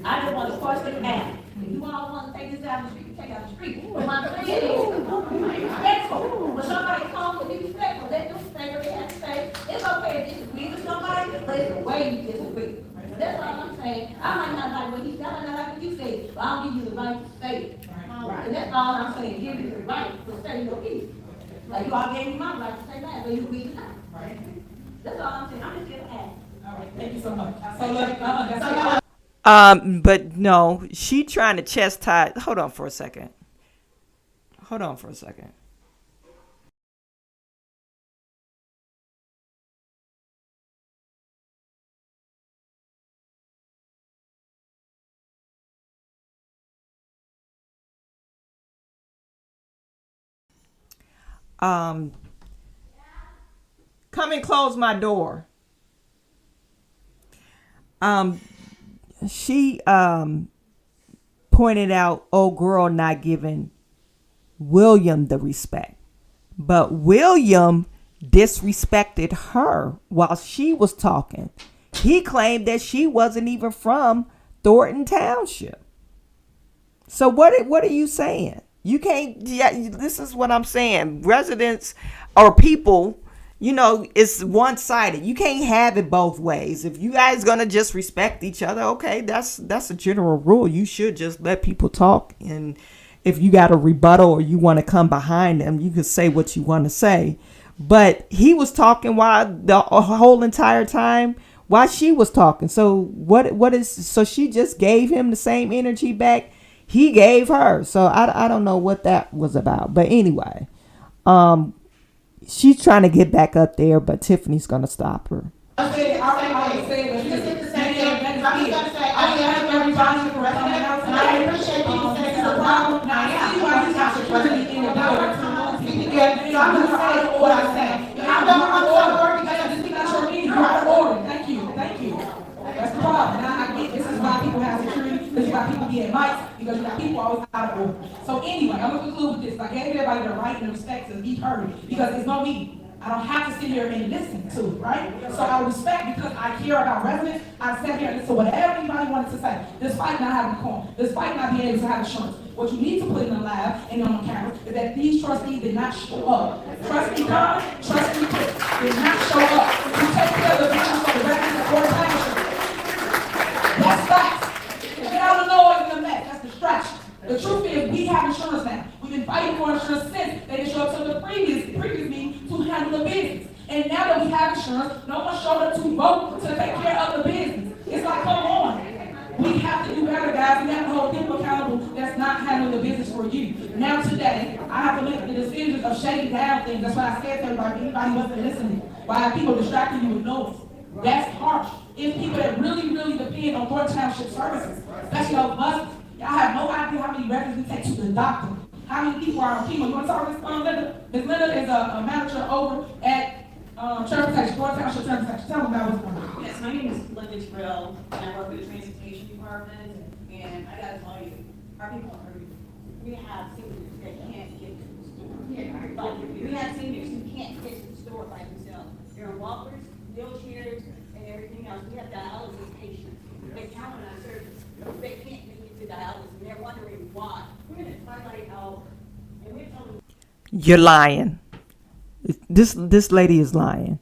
I just want to question that. If you all want to take this out of the street, take it out of the street. But my thing is, be respectful. When somebody comes, be respectful. Let them say what they have to say. It's okay to disagree with somebody, but it's the way you disagree. That's all I'm saying. I might not like what he said, I might not like what you said, but I'll give you the right to say it. And that's all I'm saying. Give you the right to say your piece. Like you all gave me my right to say that, but you agree to that. That's all I'm saying. I'm just here to ask.
All right, thank you so much. So look,
But no, she trying to chastise. Hold on for a second. Come and close my door. She pointed out old girl not giving William the respect, but William disrespected her while she was talking. He claimed that she wasn't even from Thornton Township. So what are you saying? You can't. Yeah, this is what I'm saying. Residents or people, you know, it's one-sided. You can't have it both ways. If you guys gonna just respect each other, okay, that's a general rule. You should just let people talk, and if you got a rebuttal or you want to come behind them, you can say what you want to say. But he was talking while the whole entire time while she was talking. So what is? So she just gave him the same energy back he gave her. So I don't know what that was about. But anyway, she's trying to get back up there, but Tiffany's gonna stop her.
I said, I said, but this is the same thing. I'm just gonna say, I thank everybody for coming out tonight. I appreciate people saying it's a problem. Now, I see why you got your president in the building. So I'm gonna say what I say. I'm so worried because this is not your meeting. You're out of order. Thank you. That's the problem. Now I get this is why people have security, because you got people getting mics, because you got people always out of order. So anyway, I'm gonna conclude with this. I gave everybody the right and respect to be heard, because it's no meeting. I don't have to sit here and listen to it, right? So I respect, because I care about residents. I sat here and listened to whatever anybody wanted to say, despite not having a quorum, despite not being able to have insurance. What you need to put in the lab and on the camera is that these trustees did not show up. Trustee Common, Trustee Cook did not show up to take care of the business for the residents of Thornton Township. That's facts. Get out of the noise and the mess. That's distraction. The truth is, we have insurance now. We've been fighting for insurance since they didn't show up to the previous meeting to handle the business. And now that we have insurance, no one showed up to vote to take care of the business. It's like, come on. We have to do better, guys. We have to hold people accountable that's not handling the business for you. Now today, I have to make the decisions of shutting down things. That's why I said to everybody, anybody wasn't listening. Why are people distracting you with noise? That's harsh. It's people that really, really depend on Thornton Township services, especially those buses. Y'all have no idea how many records we take to the doctor. How many people are on chemo? You want to talk to Ms. Linda? Ms. Linda is a manager over at Transportation, Thornton Township Transportation. Tell them about what's going on.
Yes, my name is Linda Terrell, and I work with the Transportation Department, and I gotta tell you, our people are hurting. We have seniors that can't get to the store. We have seniors who can't get to the store by themselves. They're in walkers, wheelchairs, and everything else. We have dialysis patients. They count on our service. They can't make it to dialysis, and they're wondering why. We're in a twilight hour, and we're telling.
You're lying. This lady is lying.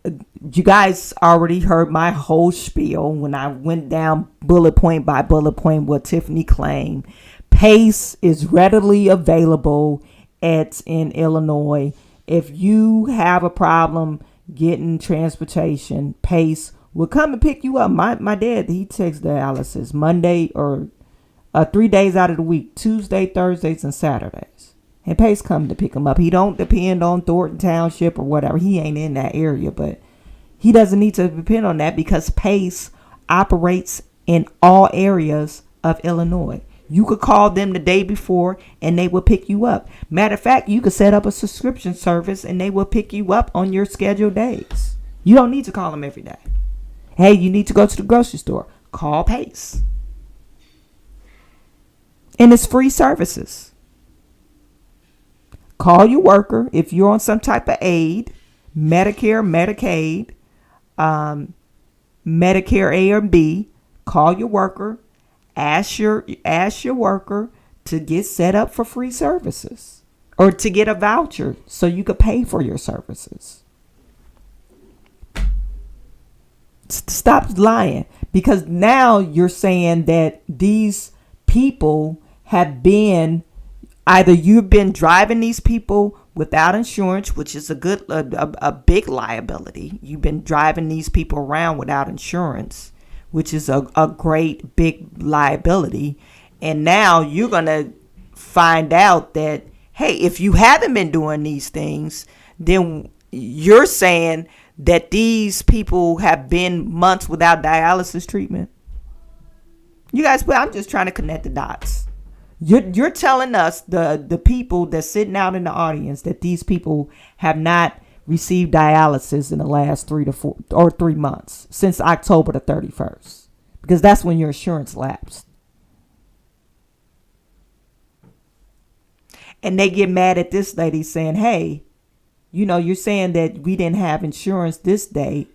You guys already heard my whole spiel when I went down bullet point by bullet point what Tiffany claimed. PACE is readily available in Illinois. If you have a problem getting transportation, PACE will come and pick you up. My dad, he takes dialysis Monday or 3 days out of the week, Tuesday, Thursdays, and Saturdays. And PACE come to pick him up. He don't depend on Thornton Township or whatever. He ain't in that area, but he doesn't need to depend on that because PACE operates in all areas of Illinois. You could call them the day before and they will pick you up. Matter of fact, you could set up a subscription service and they will pick you up on your scheduled days. You don't need to call them every day. Hey, you need to go to the grocery store. Call PACE. And it's free services. Call your worker if you're on some type of aid, Medicare, Medicaid, Medicare A or B. Call your worker. Ask your worker to get set up for free services or to get a voucher so you could pay for your services. Stop lying, because now you're saying that these people have been. Either you've been driving these people without insurance, which is a big liability. You've been driving these people around without insurance, which is a great big liability. And now you're going to find out that, hey, if you haven't been doing these things, then you're saying that these people have been months without dialysis treatment. You guys, I'm just trying to connect the dots. You're telling us, the people that's sitting out in the audience, that these people have not received dialysis in the last 3 to 4 or 3 months since October the 31st, because that's when your insurance lapsed. And they get mad at this lady saying, hey, you're saying that we didn't have insurance this day.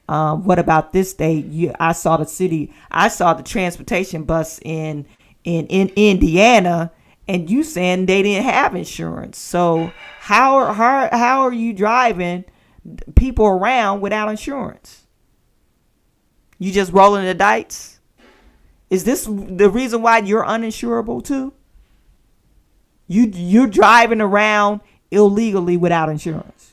What about this day? I saw the transportation bus in Indiana, and you saying they didn't have insurance. So how are you driving people around without insurance? You just rolling the dice? Is this the reason why you're uninsurable too? You're driving around illegally without insurance.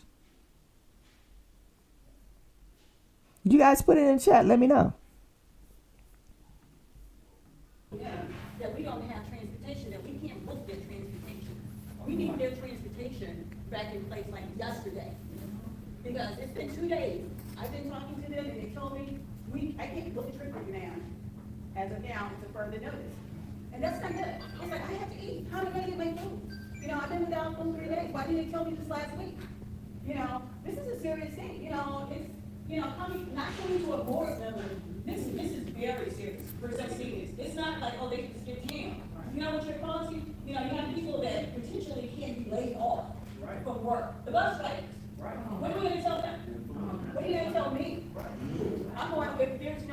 You guys put it in chat. Let me know.
That we don't have transportation
need their transportation back in place like yesterday. Because it's been 2 days. I've been talking to them and they told me, I can't book a trip right now. As of now, it's a further notice. And that's not good. It's like, I have to eat. How am I gonna get my food? You know, I've been without food 3 days. Why didn't they tell me this last week? You know, this is a serious thing. You know, it's, you know, not coming to a board member, this is very serious for some seniors. It's not like, oh, they can just get jammed. You know what you're causing? You know, you have people that potentially can be laid off from work. The bus drivers. What are we gonna tell them? What are you gonna tell me? I'm going, if there's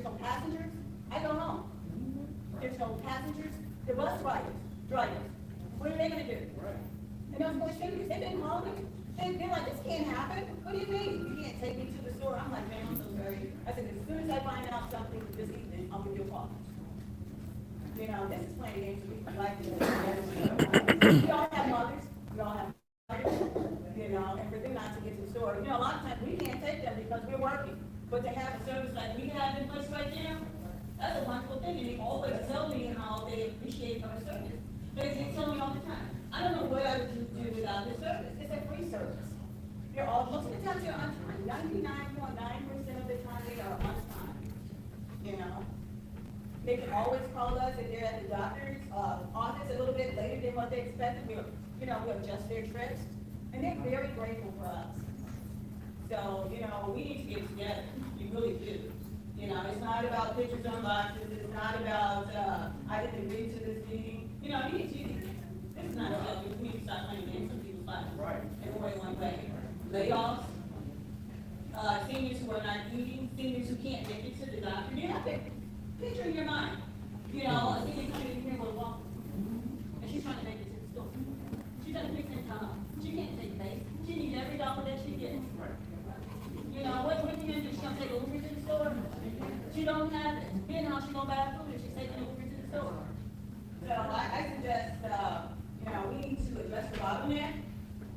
no passengers, I go home. If there's no passengers, the bus drivers, what are they gonna do? And those boys, they've been calling. They're like, this can't happen. What do you mean? You can't take me to the store. I'm like, man, I'm so sorry. I said, as soon as I find out something this evening, I'll give you a call. You know, this is playing games with people like this. We all have mothers. We all have mothers. You know, and for them not to get to the store. You know, a lot of times we can't take them because we're working. But to have a service like we have in place right now, that's a wonderful thing. And they always tell me how they appreciate our service. They tell me all the time. I don't know what I would do without this service. It's a free service. You're all, most of the time you're on time. 99.9% of the time they are on time. You know? They can always call us if they're at the doctor's office a little bit later than what they expected. We'll adjust their trips. And they're very grateful for us. So, you know, we need to get together. We really do. You know, it's not about pictures on boxes. It's not about, I didn't agree to this meeting. You know, you need to. This is not about, we need to start playing games with people's lives. And we're one way. Layoffs, seniors who are not eating, seniors who can't make it to the doctor. You have to picture in your mind. You know, a senior coming in here with a walker. And she's trying to make it to the store. She doesn't fix income. She can't take base. She needs every dollar that she gets. You know, what are you gonna do? She's gonna take an Uber to the store? She don't have it. Then how she gonna buy food if she's taking an Uber to the store? So I suggest, you know, we need to address the bottleneck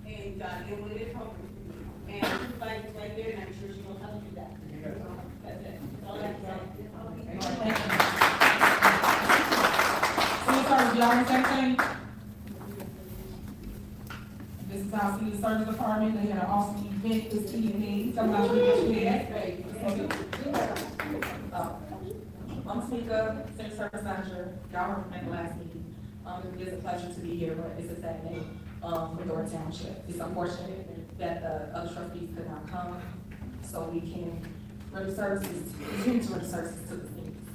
and deal with it appropriately. And everybody's right there, and I'm sure she knows how to do that. That's it. That's all I have to say.
Thank you. Y'all want to say anything? This is our City Service Department. They had an awesome event this evening. Somebody should get
I'm Tamika, City Service Manager. Y'all heard from the last meeting. It is a pleasure to be here, but it's a sad day for Thornton Township. It's unfortunate that the other trustees could not come, so we can render services, continue to render services to the seniors.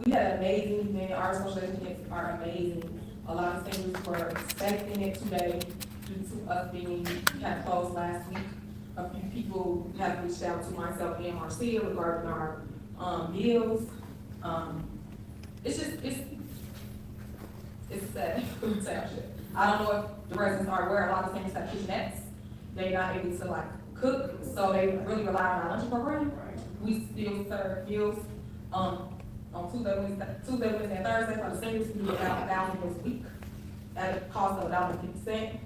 We had an amazing event. Our association events are amazing. A lot of seniors were expecting it today due to us being kind of closed last week. A few people have reached out to myself and Marcia regarding our bills. It's sad for the township. I don't know if the residents are aware, a lot of things have kitchenettes. They're not able to like cook, so they really rely on our lunch program. We still serve meals on Tuesday, Wednesday, and Thursday for the seniors. We do about 1,000 this week at a cost of $1.50.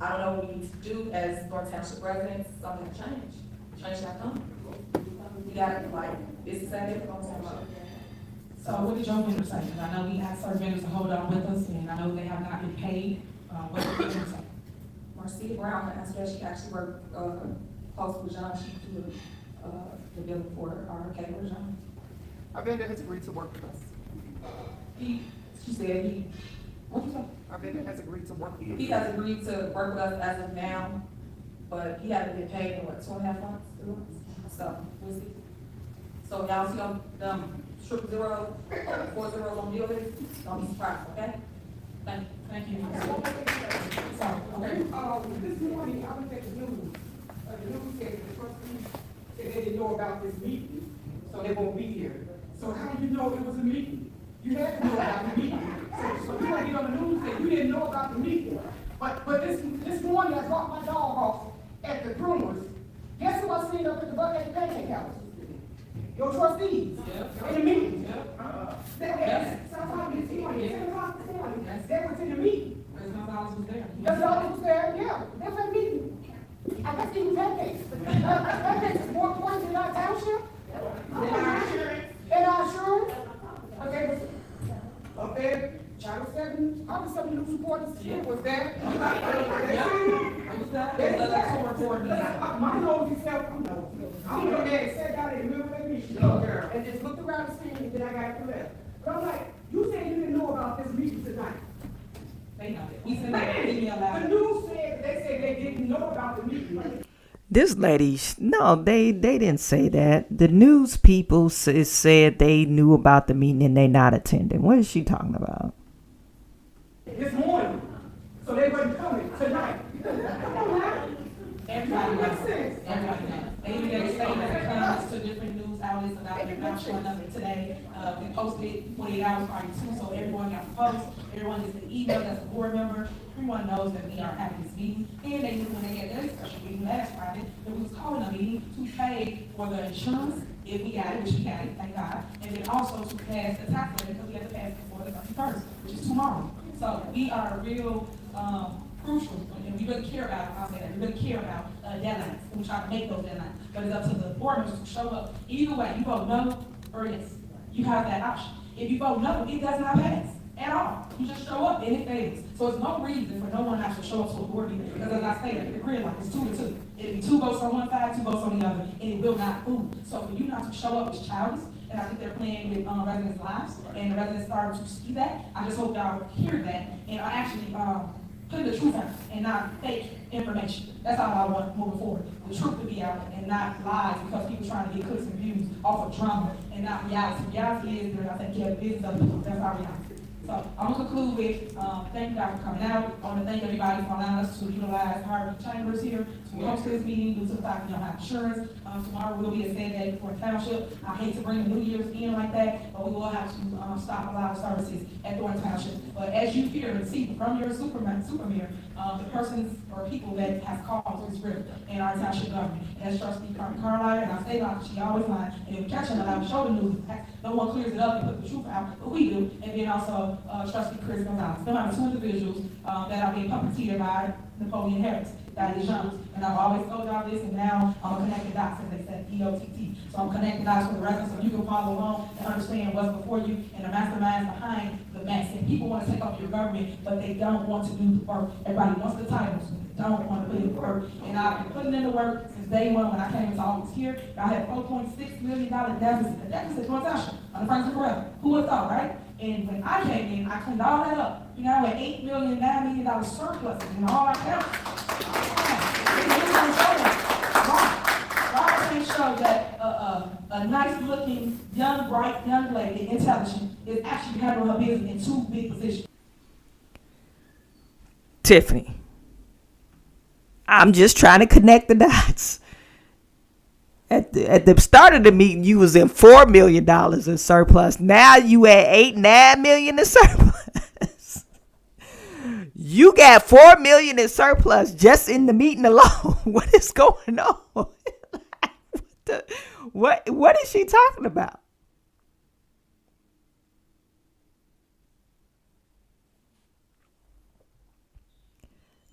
I don't know what we need to do as Thornton Township residents. Something to change. Change that come. We got to like this Saturday for Thornton Township.
So what did your vendor say? Because I know we asked our vendors to hold on with us, and I know they have not been paid. What did your vendor say?
Marcia Brown, she actually worked close with John. She did the billing for our caterer, John.
Our vendor has agreed to work with us. Our vendor has agreed to work with us.
He has agreed to work with us as of now, but he hasn't been paid in what, 2.5 months, 3 months? So we'll see. So y'all see them 000, 4 zeros on deal list, don't be surprised, okay? Thank you.
Thank you.
This morning, I was at the news. The news said the trustees said they didn't know about this meeting, so they won't be here. So how do you know it was a meeting? You had to know about the meeting. So you want to get on the news and you didn't know about the meeting. But this morning, I dropped my dog off at the groomers. Guess who I seen up at the pancake house? Your trustees. In the meeting. They were in the meeting. That's all that was there, yeah. They were in the meeting. I guess even pancakes. Pancakes is more important than our township. And our insurance. Okay, up there, Channel 7 Probably some of the new supporters too was there.
It was that. It was like 2 or 4 meetings.
My nose itself, I'm there and sat down in the middle of the meeting, and just looked around the screen, and then I got to left. But I'm like, you said you didn't know about this meeting tonight.
They know it. We sent that email out.
The news said, they said they didn't know about the meeting.
This lady, no, they didn't say that. The news people said they knew about the meeting and they not attending. What is she talking about?
This morning, so they wasn't coming tonight.
Everybody knows. Everybody knows. They even gave statements and comments to different news outlets about it not showing up today. We posted 48 hours prior to, so everyone got the post. Everyone gets the email that's a board member. Everyone knows that we are having this meeting. And they knew when they had their special meeting last Friday that we was calling a meeting to pay for the insurance, if we got it, which we got it, thank God. And then also to pass the tax levy, because we have to pass it before the 31st, which is tomorrow. So we are real crucial, and we really care about, I'll say that, we really care about deadlines, and we try to make those deadlines. But it's up to the board members to show up. Either way, you vote no or yes. You have that option. If you vote no, it does not pass at all. You just show up and it fails. So it's no reason for no one to have to show up to a board meeting, because as I stated, the grid line is 2 to 2. It'll be 2 votes on one side, 2 votes on the other, and it will not move. So for you not to show up is childish, and I think they're playing with residents' lives, and the residents started to see that. I just hope y'all hear that, and are actually putting the truth out and not fake information. That's all I want moving forward. The truth to be out and not lies, because people trying to get clicks and views off of drama and not reality. Reality is that I think you have business of people. That's our reality. So I'm gonna conclude with thank you guys for coming out. I want to thank everybody for allowing us to utilize Harvard Chambers here to host this meeting due to the fact we don't have insurance. Tomorrow will be a sad day for Thornton Township. I hate to bring the New Year's in like that, but we will have to stop a lot of services at Thornton Township. But as you hear and see from your super mirror, the persons or people that have called this river in our township government. As Trustee Carlisle, and I say like she always lies, and if we catch them and I show the news, no one clears it up and put the truth out, but we do. And then also Trustee Chris Gonzalez. There are 2 individuals that are being puppeteered by Napoleon Harris, that is young. And I've always told y'all this, and now I'm gonna connect the dots, as they said, EOTT. So I'm connecting the dots for the record so you can follow along and understand what's before you and the masterminds behind the mess. And people want to take up your government, but they don't want to do the work. Everybody wants the titles, but they don't want to put in the work. And I've been putting in the work since day one when I came into office here. I had $4.6 million deficit. The deficit was Township on the first of forever. Who would have thought, right? And when I came in, I cleaned all that up. You know, with $8 million, $9 million surplus in all our counties. Why can't show that a nice-looking, young, bright, young lady, intelligent, is actually handling her business in 2 big positions?
Tiffany, I'm just trying to connect the dots. At the start of the meeting, you was in $4 million in surplus. Now you at $8-9 million in surplus. You got $4 million in surplus just in the meeting alone. What is going on? What is she talking about?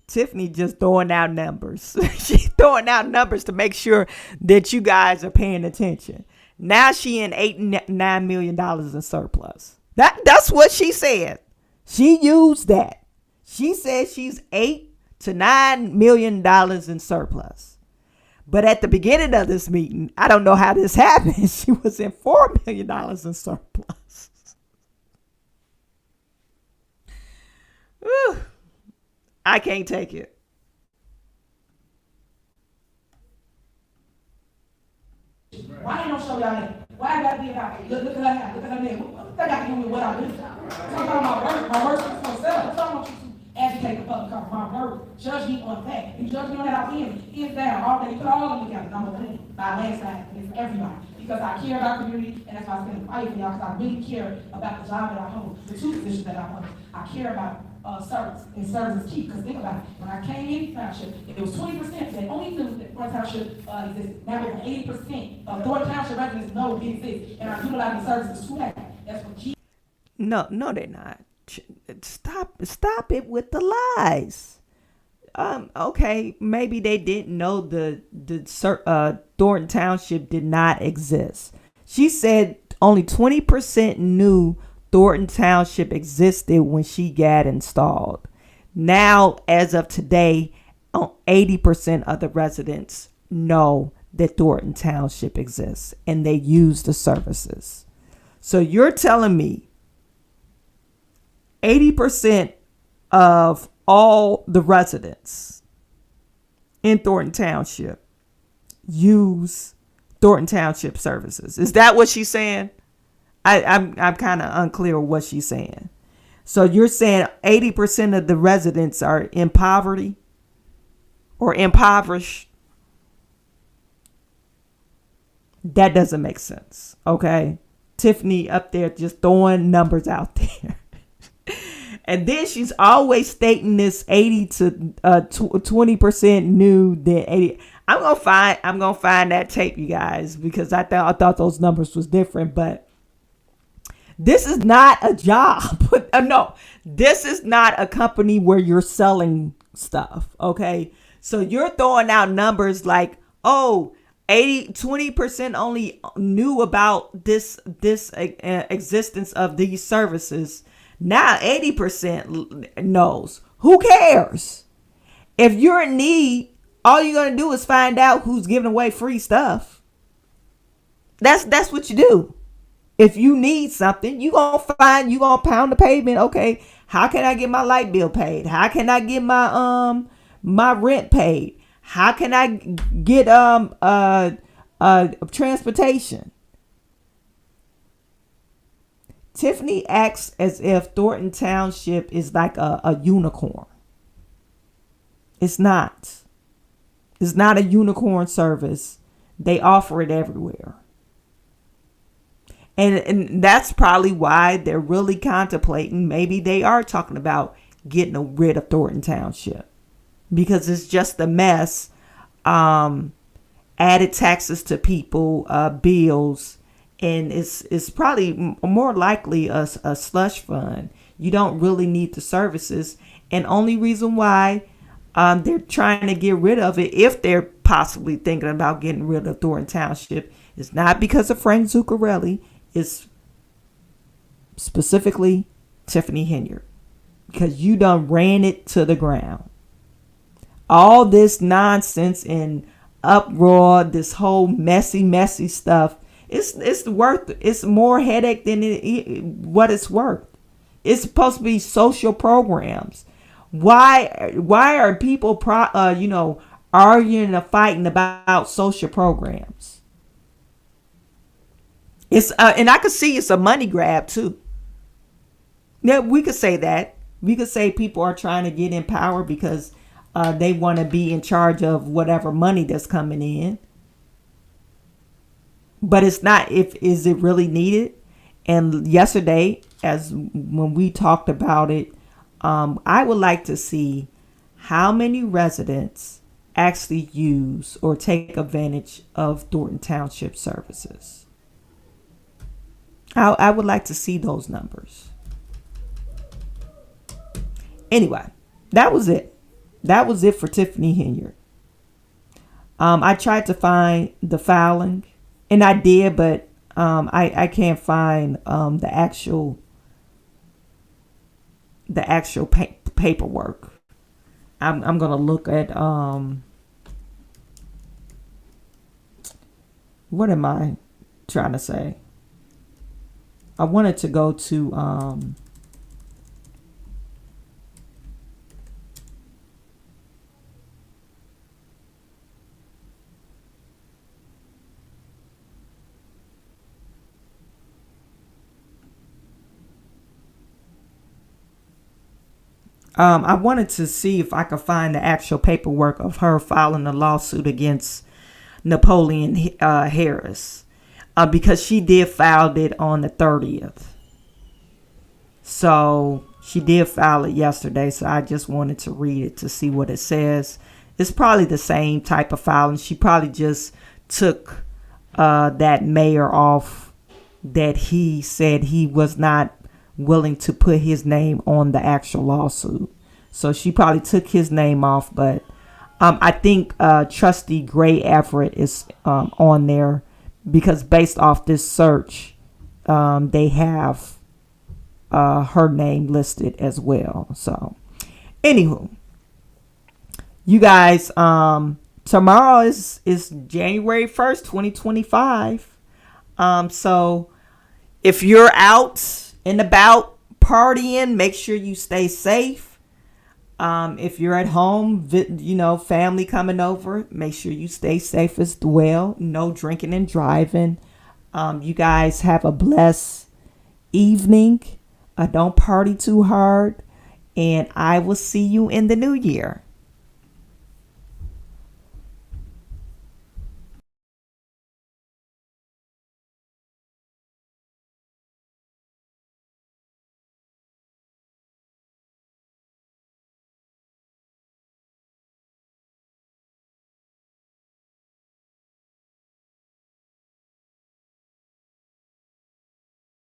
Tiffany just throwing out numbers. She's throwing out numbers to make sure that you guys are paying attention. Now she in $8-9 million in surplus. That's what she said. She used that. She said she's $8-9 million in surplus. But at the beginning of this meeting, I don't know how this happened. She was in $4 million in surplus. Whew. I can't take it.
Why ain't no show y'all that? Why I gotta be about it? Look at her hat, look at her name. What that got to do with what I do? I'm talking about my work for myself. I'm talking about you to educate the public on my work. Judge me on that. You judge me on that, I'll end down all day. You put all of them together. Number 1, by landslide, and it's everybody. Because I care about community, and that's why I spend a fight for y'all, because I really care about the job that I hold, the 2 positions that I hold. I care about service, and service is key, because think about it. When I came in Township, it was 20% that only knew that Thornton Township existed. Now over 80% of Thornton Township residents know it exists and are utilizing services today. That's what key.
No, they're not. Stop it with the lies. Okay, maybe they didn't know the Thornton Township did not exist. She said only 20% knew Thornton Township existed when she got installed. Now, as of today, 80% of the residents know that Thornton Township exists and they use the services. So you're telling me 80% of all the residents in Thornton Township use Thornton Township services. Is that what she's saying? I'm kind of unclear what she's saying. So you're saying 80% of the residents are in poverty or impoverished? That doesn't make sense. Okay. Tiffany up there just throwing numbers out there. And then she's always stating this 80 to 20% new, then 80. I'm gonna find that tape, you guys, because I thought those numbers was different, but this is not a job. No, this is not a company where you're selling stuff. Okay. So you're throwing out numbers like, 20% only knew about this existence of these services. Now 80% knows. Who cares? If you're in need, all you're gonna do is find out who's giving away free stuff. That's what you do. If you need something, you gonna pound the pavement. Okay, how can I get my light bill paid? How can I get my my rent paid? How can I get transportation? Tiffany acts as if Thornton Township is like a unicorn. It's not. It's not a unicorn service. They offer it everywhere. And that's probably why they're really contemplating. Maybe they are talking about getting rid of Thornton Township. Because it's just a mess. Added taxes to people, bills. And it's probably more likely a slush fund. You don't really need the services. And only reason why they're trying to get rid of it, if they're possibly thinking about getting rid of Thornton Township, is not because of Frank Zuccarelli. It's specifically Tiffany Henyard. Because you done ran it to the ground. All this nonsense and uproar, this whole messy stuff, it's more headache than what it's worth. It's supposed to be social programs. Why are people arguing and fighting about social programs? It's and I could see it's a money grab too. Yeah, we could say that. We could say people are trying to get in power because they want to be in charge of whatever money that's coming in. But it's not. Is it really needed? And yesterday, when we talked about it, I would like to see how many residents actually use or take advantage of Thornton Township services. I would like to see those numbers. Anyway, that was it. That was it for Tiffany Henyard. I tried to find the filing, and I did, but I can't find the actual paperwork. I'm gonna look at what am I trying to say? I wanted to go to I wanted to see if I could find the actual paperwork of her filing a lawsuit against Napoleon Harris, because she did file it on the 30th. So she did file it yesterday. So I just wanted to read it to see what it says. It's probably the same type of filing. She probably just took that mayor off that he said he was not willing to put his name on the actual lawsuit. So she probably took his name off, but I think Trustee Gray Everett is on there because based off this search, they have her name listed as well. So, anywho, you guys, tomorrow is January 1st, 2025. So if you're out and about partying, make sure you stay safe. If you're at home, family coming over, make sure you stay safe as well. No drinking and driving. You guys have a blessed evening. Don't party too hard. And I will see you in the new year.